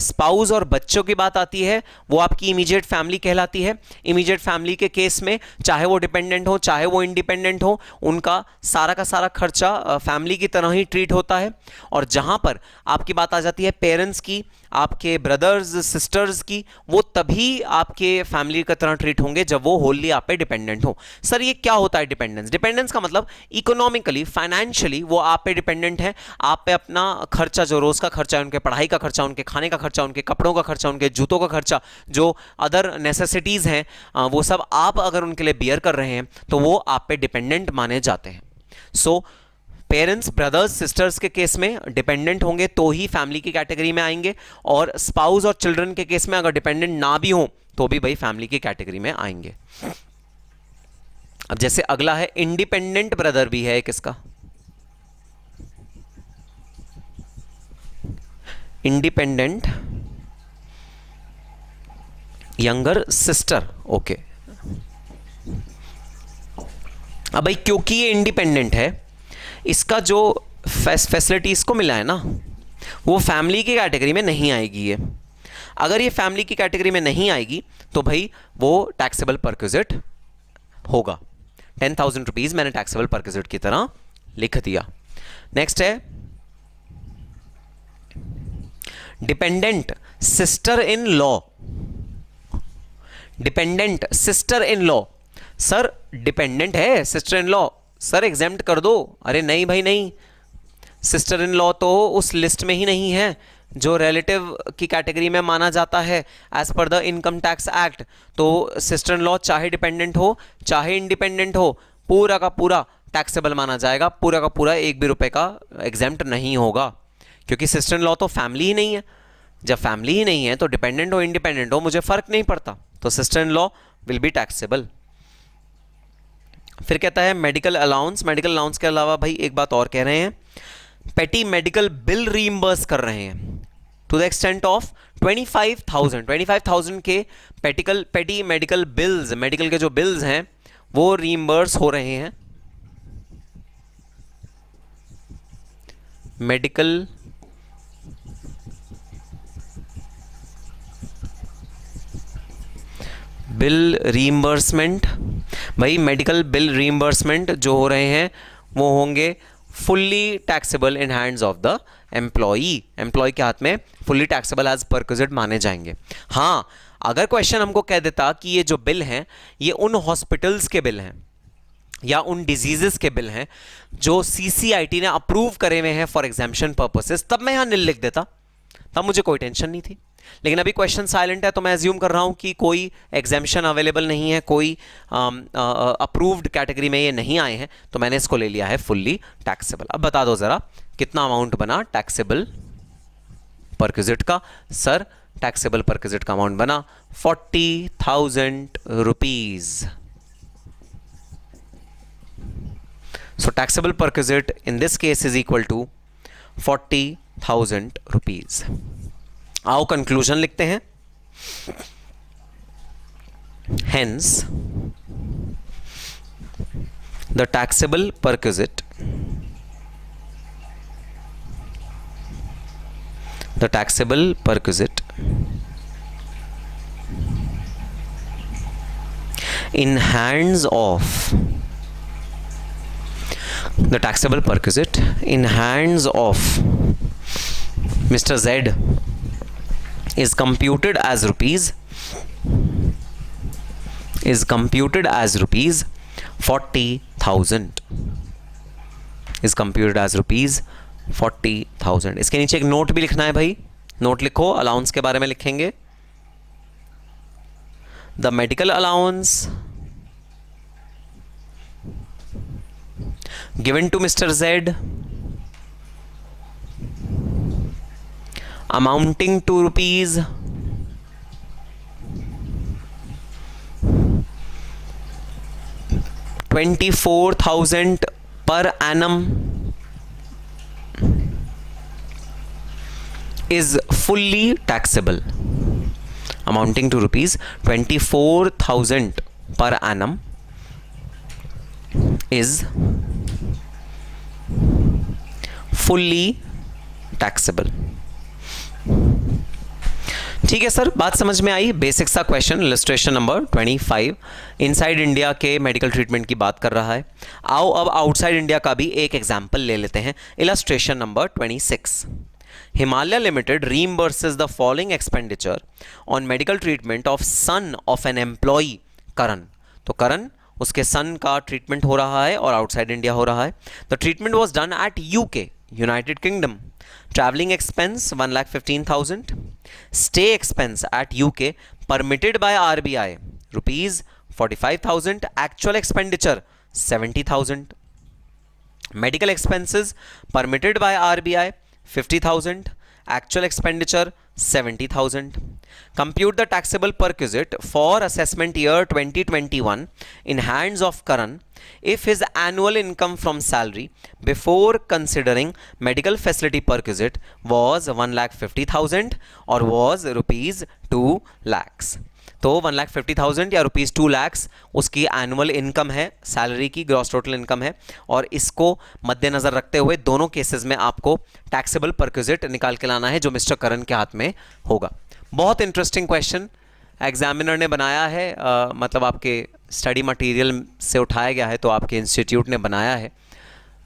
A: स्पाउस और बच्चों की बात आती है वो आपकी इमीडिएट फैमिली कहलाती है। इमीडिएट फैमिली के केस में चाहे वो डिपेंडेंट हो चाहे वो इंडिपेंडेंट हो, उनका सारा का सारा खर्चा फैमिली की तरह ही ट्रीट होता है। और जहां पर आपकी बात आ जाती है पेरेंट्स की, आपके ब्रदर्स सिस्टर्स की, वो तभी आपके फैमिली की तरह ट्रीट होंगे जब वो होली आप पे डिपेंडेंट हो। सर ये क्या होता है डिपेंडेंस? डिपेंडेंस का मतलब इकोनॉमिकली, फाइनेंशियली वो आप पे डिपेंडेंट है, आप पे अपना खर्चा, जो रोज का खर्चा है, उनके पढ़ाई का खर्चा, उनके खाने का खर्चा, उनके कपड़ों का खर्चा, उनके जूतों का खर्चा, जो अदर नेसेसिटीज हैं वो सब आप अगर उनके लिए बियर कर रहे हैं तो वो आप पे डिपेंडेंट माने जाते हैं। सो पेरेंट्स, ब्रदर्स, सिस्टर्स के केस में डिपेंडेंट होंगे तो ही फैमिली की कैटेगरी में आएंगे, और स्पाउस और चिल्ड्रन के केस में अगर डिपेंडेंट ना भी हो तो भी भाई फैमिली की कैटेगरी में आएंगे। अब जैसे अगला है इंडिपेंडेंट ब्रदर भी है किसका, इंडिपेंडेंट यंगर सिस्टर। ओके, अब भाई क्योंकि ये इंडिपेंडेंट है, इसका जो फैसिलिटीज को मिला है ना वो फैमिली की कैटेगरी में नहीं आएगी। ये अगर ये फैमिली की कैटेगरी में नहीं आएगी तो भाई वो टैक्सेबल परक्विजिट होगा। 10,000 रुपीज मैंने टैक्सेबल परक्विजिट की तरह लिख दिया। नेक्स्ट है dependent sister in law. Dependent sister in law, sir dependent है sister in law, sir exempt कर दो। अरे नहीं भाई नहीं, सिस्टर इन लॉ तो उस लिस्ट में ही नहीं है जो रिलेटिव की कैटेगरी में माना जाता है as per the income tax act. तो सिस्टर इन लॉ चाहे डिपेंडेंट हो चाहे इंडिपेंडेंट हो, पूरा का पूरा टैक्सेबल माना जाएगा, पूरा का पूरा एक भी रुपए का एग्जेम्प्ट नहीं होगा, क्योंकि सिस्टर इन लॉ तो फैमिली ही नहीं है। जब फैमिली ही नहीं है तो डिपेंडेंट हो इंडिपेंडेंट हो मुझे फर्क नहीं पड़ता, तो sister in law will be taxable. फिर कहता है मेडिकल अलाउंस। मेडिकल अलाउंस के अलावा भाई एक बात और कह रहे हैं, पेटी मेडिकल बिल रीइंबर्स कर रहे हैं टू द एक्सटेंट ऑफ 25,000 के पेटी मेडिकल बिल्स, मेडिकल के जो बिल्स हैं वो रीइंबर्स हो रहे हैं। मेडिकल बिल रीइंबर्समेंट, भाई मेडिकल बिल रीइंबर्समेंट जो हो रहे हैं वो होंगे fully taxable in hands of the employee. Employee के हाथ में फुल्ली टैक्सेबल एज परक्विजिट माने जाएंगे। हाँ, अगर क्वेश्चन हमको कह देता कि ये जो बिल हैं ये उन हॉस्पिटल्स के बिल हैं या उन डिजीजेस के बिल हैं जो सीसीआईटी ने अप्रूव करे हुए हैं फॉर एग्जाम्पशन पर्पसेस, तब मैं यहाँ नील लिख देता, तब मुझे कोई टेंशन नहीं थी। लेकिन अभी क्वेश्चन साइलेंट है तो मैं एज्यूम कर रहा हूं कि कोई एग्जाम्पशन अवेलेबल नहीं है, कोई अप्रूव्ड कैटेगरी में ये नहीं आए हैं, तो मैंने इसको ले लिया है फुल्ली टैक्सेबल। अब बता दो जरा कितना अमाउंट बना टैक्सेबल परक्विजिट का। सर टैक्सेबल परक्विजिट का अमाउंट बना 40,000 rupees. So taxable perquisite in this case is equal to 40,000 rupees. आओ कंक्लूजन लिखते हैं। Hence, the taxable perquisite in hands of Mr. Z is computed as rupees 40,000 is computed as rupees 40,000। इसके नीचे एक note भी लिखना है भाई, नोट लिखो, अलाउंस के बारे में लिखेंगे। The medical allowance given to mister Z amounting to rupees 24,000 per annum is fully taxable। amounting to rupees 24,000 per annum is fully taxable। ठीक है सर, बात समझ में आई। बेसिक सा question, illustration number 25 inside India के मेडिकल ट्रीटमेंट की बात कर रहा है। आओ अब आउटसाइड इंडिया का भी एक एग्जाम्पल ले लेते हैं। Illustration number 26, Himalaya limited reimburses the following expenditure on medical treatment of son of an employee Karan. तो करण, उसके सन का ट्रीटमेंट हो रहा है और आउटसाइड इंडिया हो रहा है। The treatment was done at UK, United kingdom. Traveling expense 1,15,000. Stay expense at UK permitted by RBI rupees 45,000. Actual expenditure 70,000. Medical expenses permitted by RBI 50,000. Actual expenditure 70,000. Compute the taxable perquisite for assessment year 2021 in hands of Karan if his annual income from salary before considering medical facility perquisite was 1,50,000 or was rupees 2 lakhs। तो 1,50,000 या rupees 2 lakhs उसकी annual income है, salary की gross total income है, और इसको मद्देनजर रखते हुए दोनों केसेस में आपको टैक्सेबल परक्विजिट निकाल के लाना है जो मिस्टर करण के हाथ में होगा। बहुत इंटरेस्टिंग क्वेश्चन एग्जामिनर ने बनाया है, मतलब आपके स्टडी मटेरियल से उठाया गया है, तो आपके इंस्टीट्यूट ने बनाया है।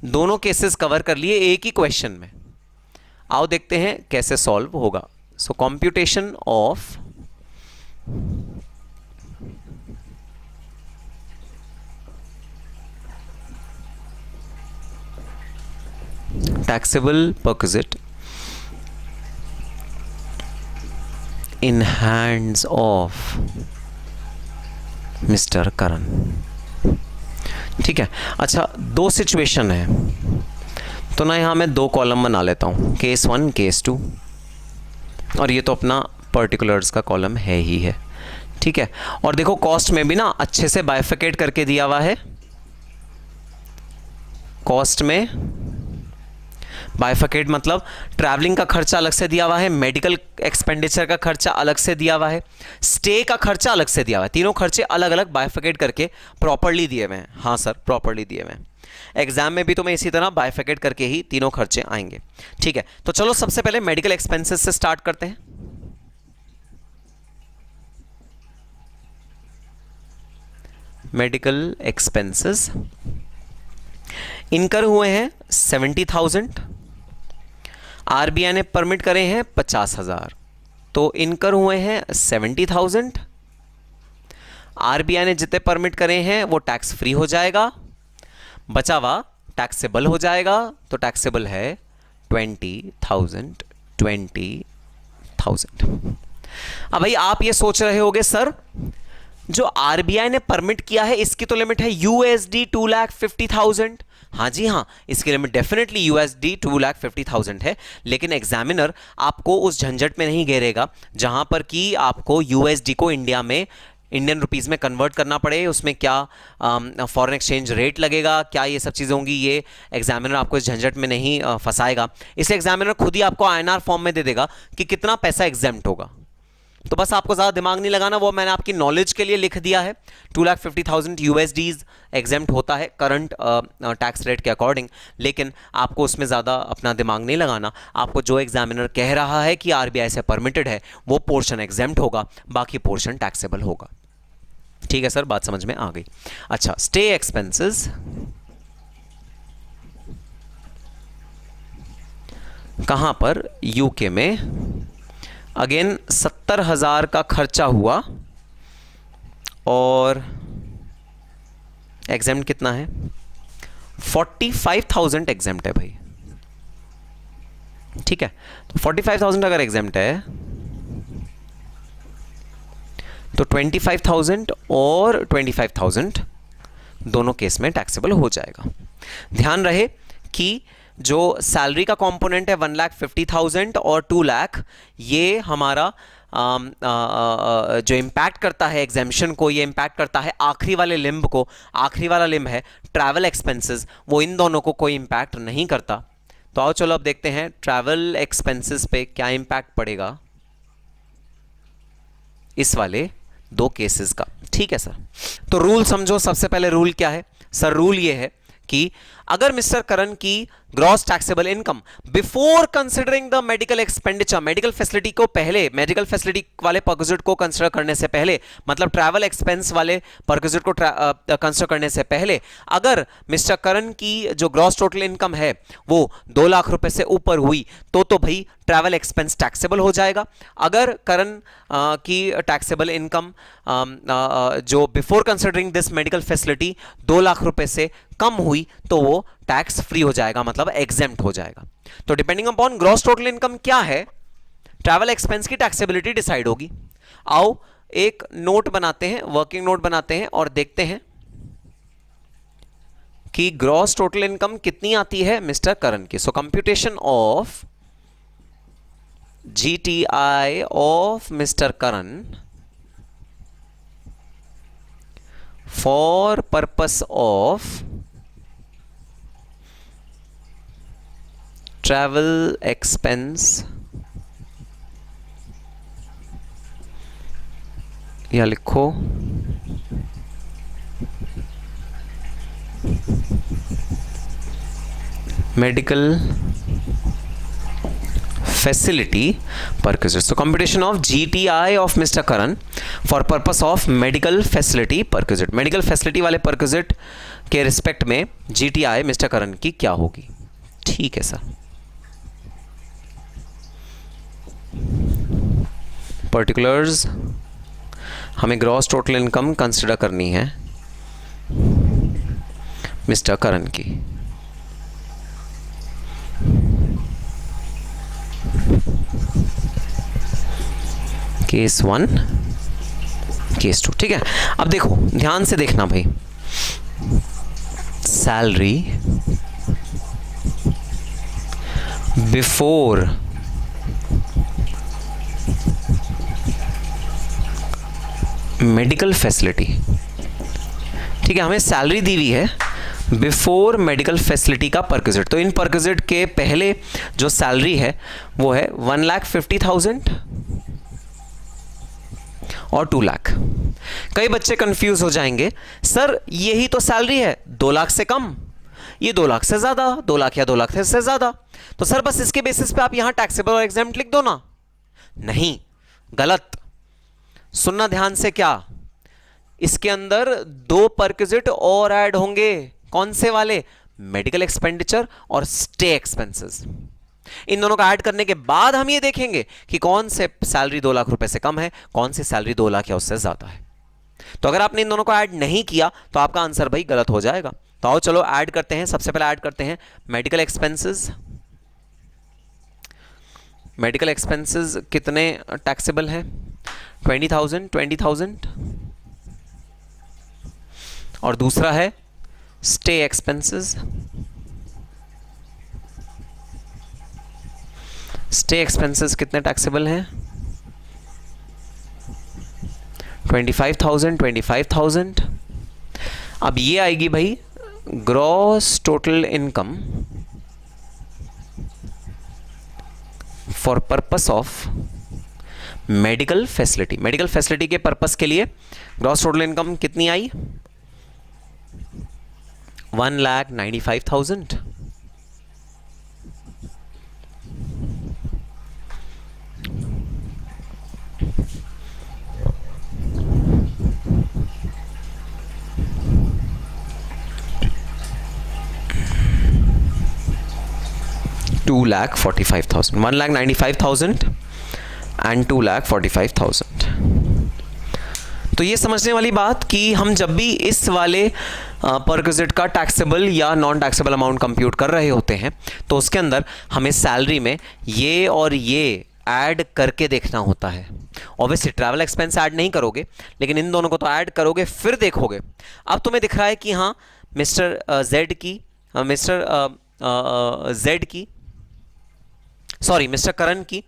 A: दोनों केसेस कवर कर लिए एक ही क्वेश्चन में। आओ देखते हैं कैसे सॉल्व होगा। So computation of taxable perquisite in hands of mister Karan. ठीक है, अच्छा दो सिचुएशन है, तो ना यहाँ मैं दो कॉलम बना लेता हूँ, केस 1 केस 2, और ये तो अपना पर्टिकुलर्स का कॉलम है ही है। ठीक है, और देखो कॉस्ट में भी ना अच्छे से बाइफिकेट करके दिया हुआ है। कॉस्ट में बाइफिकेट मतलब ट्रैवलिंग का खर्चा अलग से दिया हुआ है, मेडिकल एक्सपेंडिचर का खर्चा अलग से दिया हुआ है, स्टे का खर्चा अलग से दिया हुआ है। तीनों खर्चे अलग अलग बाइफिकेट करके प्रॉपर्ली दिए हुए हैं। हाँ सर, प्रॉपर्ली दिए हुए हैं। एग्जाम में भी तुम्हें इसी तरह बाइफिकेट करके ही तीनों खर्चे आएंगे। ठीक है, तो चलो सबसे पहले मेडिकल एक्सपेंसेस से स्टार्ट करते हैं। मेडिकल एक्सपेंसेस इनकर हुए हैं 70,000, आरबीआई ने परमिट करे हैं 50,000, तो इनकर हुए हैं 70,000। आरबीआई ने जितने परमिट करे हैं वो टैक्स फ्री हो जाएगा, बचा हुआ टैक्सेबल हो जाएगा, तो टैक्सेबल है 20,000। अब भाई आप ये सोच रहे होगे सर जो आरबीआई ने परमिट किया है इसकी तो लिमिट है यूएसडी 2,50,000। हाँ जी हाँ, इसकी लिमिट डेफिनेटली यूएसडी 2,50,000 है, लेकिन एग्जामिनर आपको उस झंझट में नहीं घेरेगा जहां पर कि आपको यूएसडी को इंडिया में इंडियन रुपीस में कन्वर्ट करना पड़े, उसमें क्या फॉरेन एक्सचेंज रेट लगेगा, क्या ये सब चीज़ें होंगी, ये एग्जामिनर आपको इस झंझट में नहीं फंसाएगा। इसलिए एग्जामिनर खुद ही आपको आईएनआर फॉर्म में दे देगा कि कितना पैसा एग्जेम्प्ट होगा। तो बस आपको ज़्यादा दिमाग नहीं लगाना, वो मैंने आपकी नॉलेज के लिए लिख दिया है। 2,50,000 यूएसडीज एग्जेम्प्ट होता है करंट टैक्स रेट के अकॉर्डिंग, लेकिन आपको उसमें ज़्यादा अपना दिमाग नहीं लगाना। आपको जो एग्जामिनर कह रहा है कि आरबीआई से परमिटेड है वो पोर्शन एग्जेम्प्ट होगा, बाकी पोर्शन टैक्सेबल होगा। ठीक है सर, बात समझ में आ गई। अच्छा, स्टे एक्सपेंसेस कहां पर? यूके में। अगेन 70,000 का खर्चा हुआ और एग्जेम्प्ट कितना है? 45,000 एग्जेम्प्ट है भाई। ठीक है, तो 45,000 अगर एग्जेम्प्ट है तो 25,000 और 25,000 दोनों केस में टैक्सेबल हो जाएगा। ध्यान रहे कि जो सैलरी का कंपोनेंट है 1,50,000 और 2 लाख, ये हमारा जो इम्पैक्ट करता है एग्जेम्पशन को, ये इम्पैक्ट करता है आखिरी वाले लिम्ब को। आखिरी वाला लिम्ब है ट्रैवल एक्सपेंसेस, वो इन दोनों को कोई इम्पैक्ट नहीं करता। तो आओ चलो अब देखते हैं ट्रैवल एक्सपेंसेस पे क्या इम्पैक्ट पड़ेगा इस वाले दो केसेस का। ठीक है सर, तो रूल समझो। सबसे पहले रूल क्या है सर? रूल ये है कि अगर मिस्टर करण की gross taxable income before considering the medical expenditure, medical facility को पहले, मेडिकल फैसिलिटी वाले परक्विजिट को कंसिडर करने से पहले, मतलब ट्रैवल एक्सपेंस वाले परक्विजिट को कंसिडर करने से पहले, अगर मिस्टर करण की जो ग्रॉस टोटल इनकम है वो 2 लाख रुपए से ऊपर हुई तो भाई ट्रैवल एक्सपेंस टैक्सेबल हो जाएगा। अगर करण की टैक्सेबल इनकम जो before considering this medical facility 2 lakh रुपए से कम हुई तो वो टैक्स फ्री हो जाएगा, मतलब एग्जेम्प्ट हो जाएगा। तो depending upon gross total income क्या है, ट्रैवल एक्सपेंस की टैक्सेबिलिटी डिसाइड होगी। आओ एक नोट बनाते हैं, वर्किंग नोट बनाते हैं और देखते हैं कि ग्रॉस टोटल इनकम कितनी आती है मिस्टर करण की। So computation of GTI of Mr. Karan for purpose of travel expense या लिखो medical facility perquisite. So computation of GTI of Mr. Karan for purpose of medical facility perquisite. Medical facility वाले perquisite के respect में GTI mister करन की क्या होगी? ठीक है सर. पर्टिकुलर्स हमें ग्रॉस टोटल इनकम कंसिडर करनी है मिस्टर करन की. Case 1, case 2. ठीक है. अब देखो ध्यान से देखना भाई. Salary before medical facility. ठीक है, हमें सैलरी दी हुई है बिफोर मेडिकल फैसिलिटी का परक्विजिट. तो इन परक्विजिट के पहले जो सैलरी है वो है 1,50,000 और 2 लाख. कई बच्चे कंफ्यूज हो जाएंगे, सर यही तो सैलरी है, 2 लाख से कम, ये 2 लाख से ज्यादा, 2 लाख या 2 लाख से ज्यादा, तो सर बस इसके बेसिस पे आप यहां टैक्सेबल और एग्जेम्प्ट लिख दो ना. नहीं, गलत. सुनना ध्यान से. क्या इसके अंदर 2 परक्विजिट और ऐड होंगे. कौन से वाले? मेडिकल एक्सपेंडिचर और स्टे एक्सपेंसेस. इन दोनों का ऐड करने के बाद हम ये देखेंगे कि कौन से सैलरी 2 लाख रुपए से कम है, कौन सी सैलरी 2 लाख या उससे ज्यादा है. तो अगर आपने इन दोनों को ऐड नहीं किया तो आपका आंसर भाई गलत हो जाएगा. तो आओ चलो ऐड करते हैं. सबसे पहले ऐड करते हैं मेडिकल एक्सपेंसेस. मेडिकल एक्सपेंसेस कितने टैक्सेबल हैं? 20,000, 20,000. और दूसरा है स्टे एक्सपेंसेस. स्टे एक्सपेंसेस कितने टैक्सेबल हैं? 25,000, 25,000. अब ये आएगी भाई gross total income for purpose of medical facility. Medical facility के पर्पस के लिए ग्रॉस टोटल इनकम कितनी आई? 1,95,000. $2,45,000. 1,95,000 and 2,45,000. तो ये समझने वाली बात कि हम जब भी इस वाले परक्विजिट का टैक्सेबल या नॉन टैक्सेबल अमाउंट कंप्यूट कर रहे होते हैं तो उसके अंदर हमें सैलरी में ये और ये ऐड करके देखना होता है. ऑब्वियसली ट्रैवल एक्सपेंस ऐड नहीं करोगे, लेकिन इन दोनों को तो ऐड करोगे, फिर देखोगे. अब तुम्हें दिख रहा है कि हाँ मिस्टर करण की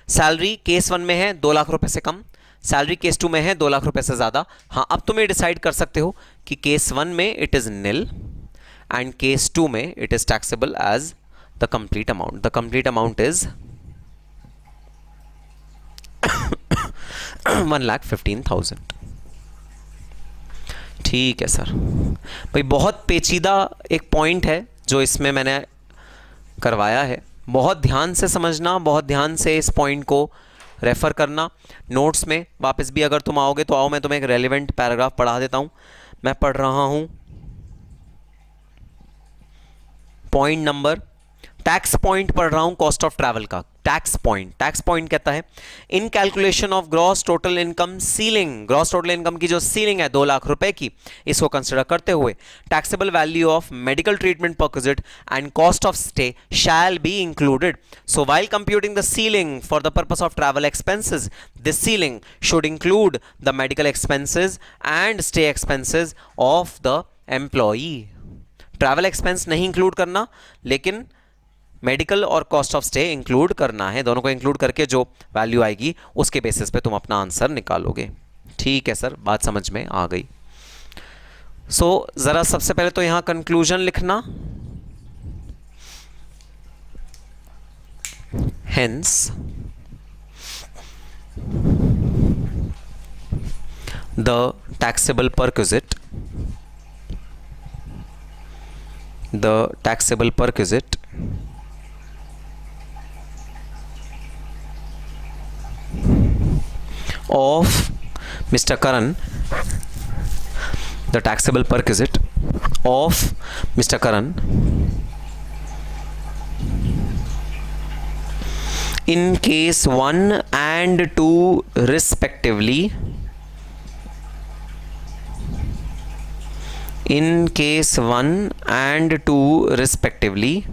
A: सैलरी केस 1 में है 2 लाख रुपए से कम, सैलरी केस 2 में है 2 लाख रुपए से ज्यादा. हाँ, अब तुम ये डिसाइड कर सकते हो कि केस 1 में it is nil and case 2 में it is taxable as the complete amount. The complete amount is 1,15,000. ठीक है सर. भाई बहुत पेचीदा एक पॉइंट है जो इसमें मैंने करवाया है. बहुत ध्यान से समझना, बहुत ध्यान से इस पॉइंट को रेफर करना. नोट्स में वापस भी अगर तुम आओगे तो आओ, मैं तुम्हें एक रेलिवेंट पैराग्राफ पढ़ा देता हूं. मैं पढ़ रहा हूं पॉइंट नंबर, टैक्स पॉइंट पढ़ रहा हूं कॉस्ट ऑफ ट्रैवल का. टैक्स पॉइंट कहता है इन calculation of gross total income ceiling. Gross total income की जो सीलिंग है 2 लाख रुपए की, इसको कंसिडर करते हुए taxable value of medical treatment perquisite and cost of stay shell be included. So while computing the ceiling for the purpose of travel expenses, this ceiling should include the medical expenses and stay expenses of the employee. Travel expense नहीं include करना, लेकिन medical और cost of stay include करना है. दोनों को include करके जो वैल्यू आएगी उसके बेसिस पे तुम अपना आंसर निकालोगे. ठीक है सर, बात समझ में आ गई. सो जरा सबसे पहले तो यहां कंक्लूजन लिखना. Hence the taxable perquisite of Mr. Karan, the taxable perquisite of Mr. Karan in case 1 and 2 respectively, in case 1 and 2 respectively,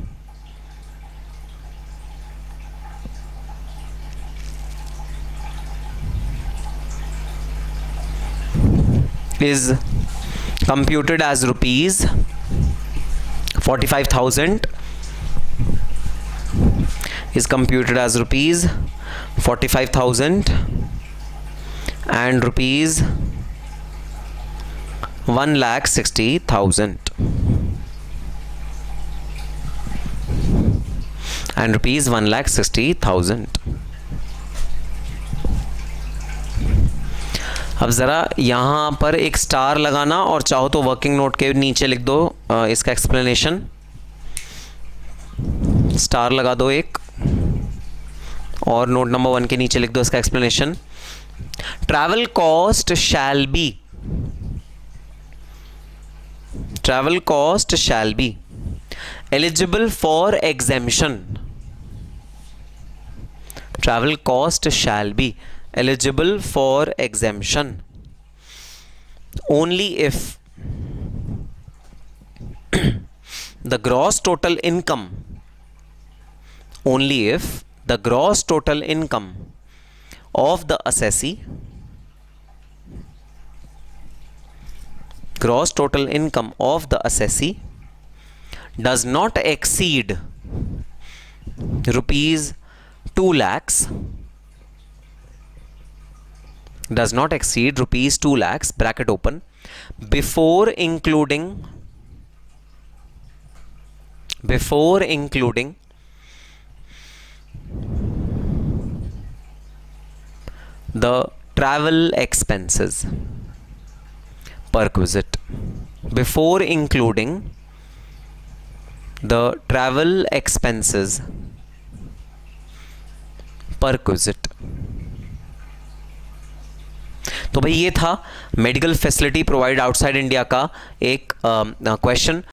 A: is computed as rupees 45,000, is computed as rupees 45,000 and rupees 1,60,000 and rupees 1,60,000. अब ज़रा यहाँ पर एक star लगाना और चाहो तो working note के नीचे लिख दो इसका एक्सप्लेनेशन, स्टार लगा दो एक और नोट नंबर 1 के नीचे लिख दो इसका explanation. Travel cost shall be eligible for exemption. Travel cost shall be eligible for exemption only if the gross total income of the assessee does not exceed rupees 2 lakhs, does not exceed rupees 2 lakhs bracket open before including the travel expenses perquisite, before including the travel expenses perquisite. तो भाई ये था medical facility provide outside India का एक question.